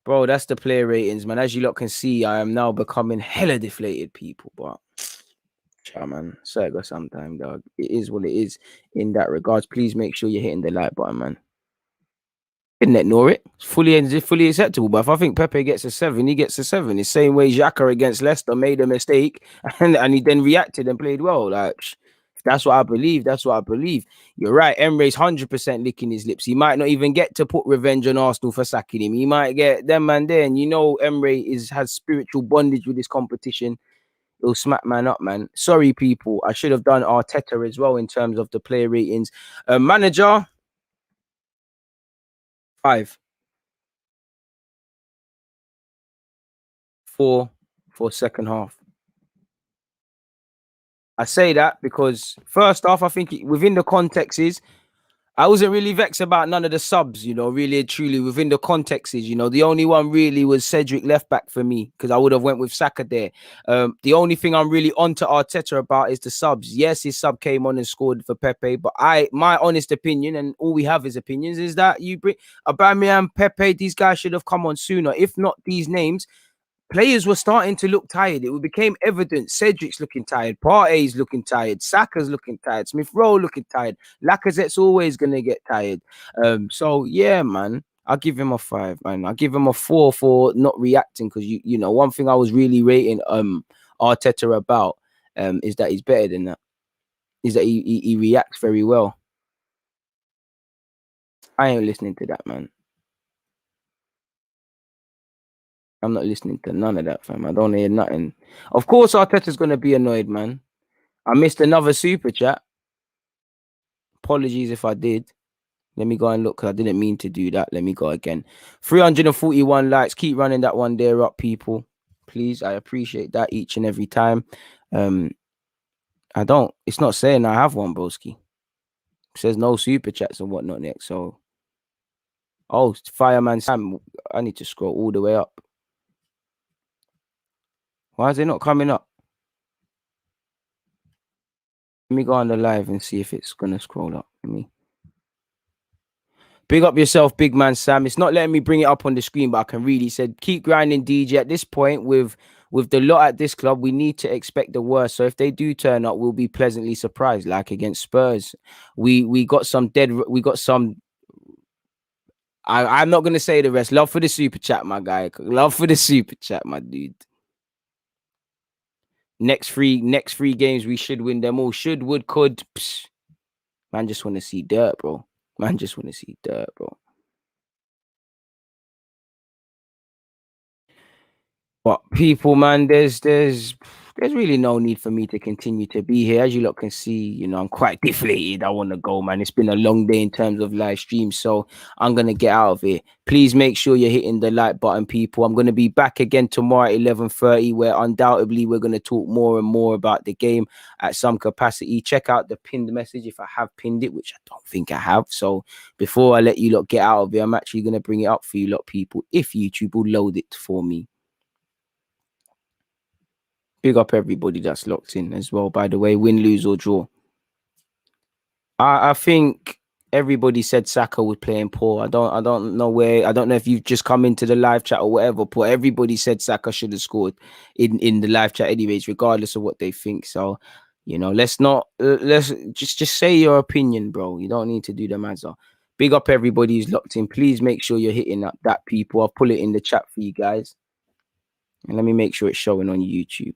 player ratings, man. As you lot can see, I am now becoming hella deflated, people. But man, Sergo sometime, dog. It is what it is in that regards. Please make sure you're hitting the like button, man. Didn't ignore it. It's fully acceptable. But if I think Pepe gets a 7, he gets a 7. The same way Xhaka against Leicester made a mistake and he then reacted and played well. Like, that's what I believe. That's what I believe. You're right. Emre's 100% licking his lips. He might not even get to put revenge on Arsenal for sacking him. He might get them man there. And you know Emre has spiritual bondage with this competition. He'll smack man up, man. Sorry, people. I should have done Arteta as well in terms of the player ratings. Manager, 5. 4 for second half. I say that because first off, I think within the context is I wasn't really vexed about none of the subs, you know, really and truly within the context is, you know, the only one really was Cedric left back for me because I would have went with Saka there. The only thing I'm really onto Arteta about is the subs. Yes, his sub came on and scored for Pepe, but my honest opinion, and all we have is opinions, is that you bring Aubameyang, Pepe, these guys should have come on sooner. If not these names, players were starting to look tired. It became evident. Cedric's looking tired. Partey's looking tired. Saka's looking tired. Smith Rowe looking tired. Lacazette's always going to get tired. So, yeah, man. I'll give him a 5, man. I'll give him a 4 for not reacting because, you know, one thing I was really rating Arteta about is that he's better than that. Is that he reacts very well. I ain't listening to that, man. I'm not listening to none of that, fam. I don't hear nothing. Of course, Arteta's going to be annoyed, man. I missed another super chat. Apologies if I did. Let me go and look because I didn't mean to do that. Let me go again. 341 likes. Keep running that one there up, people. Please, I appreciate that each and every time. It's not saying I have one, broski. It says no super chats and whatnot next. So, Fireman Sam. I need to scroll all the way up. Why is it not coming up? Let me go on the live and see if it's going to scroll up. Big up yourself, big man Sam. It's not letting me bring it up on the screen, but I can really say keep grinding, DJ. At this point, with the lot at this club, we need to expect the worst. So if they do turn up, we'll be pleasantly surprised. Like against Spurs, we got some dead. We got some. I'm not gonna say the rest. Love for the super chat, my guy. Love for the super chat, my dude. Next three games, we should win them all. Should, would, could. Psh, man, just want to see dirt, bro. Man, just want to see dirt, bro. But people, man, there's really no need for me to continue to be here. As you lot can see, I'm quite deflated. I want to go, man. It's been a long day in terms of live stream, so I'm gonna get out of here. Please make sure you're hitting the like button, people. I'm gonna be back again tomorrow at 11:30, where undoubtedly we're gonna talk more and more about the game at some capacity. Check out the pinned message if I have pinned it, which I don't think I have. So before I let you lot get out of here, I'm actually gonna bring it up for you lot, people, if YouTube will load it for me. Big up everybody that's locked in as well, by the way, win, lose, or draw. I think everybody said Saka was playing poor. I don't know where. I don't know if you've just come into the live chat or whatever, but everybody said Saka should have scored in the live chat anyways, regardless of what they think. So, let's not let's just say your opinion, bro. You don't need to do the mazza. Big up everybody who's locked in. Please make sure you're hitting that people. I'll pull it in the chat for you guys. And let me make sure it's showing on YouTube.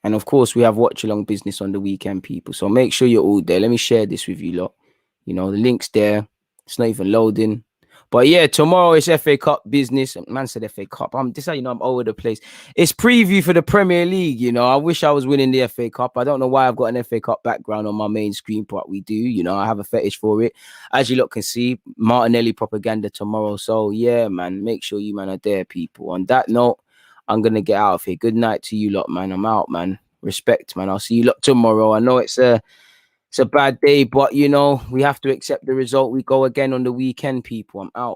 And of course, we have watch along business on the weekend, people. So make sure you're all there. Let me share this with you lot. The link's there. It's not even loading. But yeah, tomorrow is FA Cup business. Man said FA Cup. This how I'm all over the place. It's preview for the Premier League. I wish I was winning the FA Cup. I don't know why I've got an FA Cup background on my main screen, but we do. I have a fetish for it. As you lot can see, Martinelli propaganda tomorrow. So yeah, man, make sure you man are there, people. On that note, I'm gonna get out of here. Good night to you lot, man. I'm out, man. Respect, man. I'll see you lot tomorrow. I know it's a bad day, but we have to accept the result. We go again on the weekend, people. I'm out.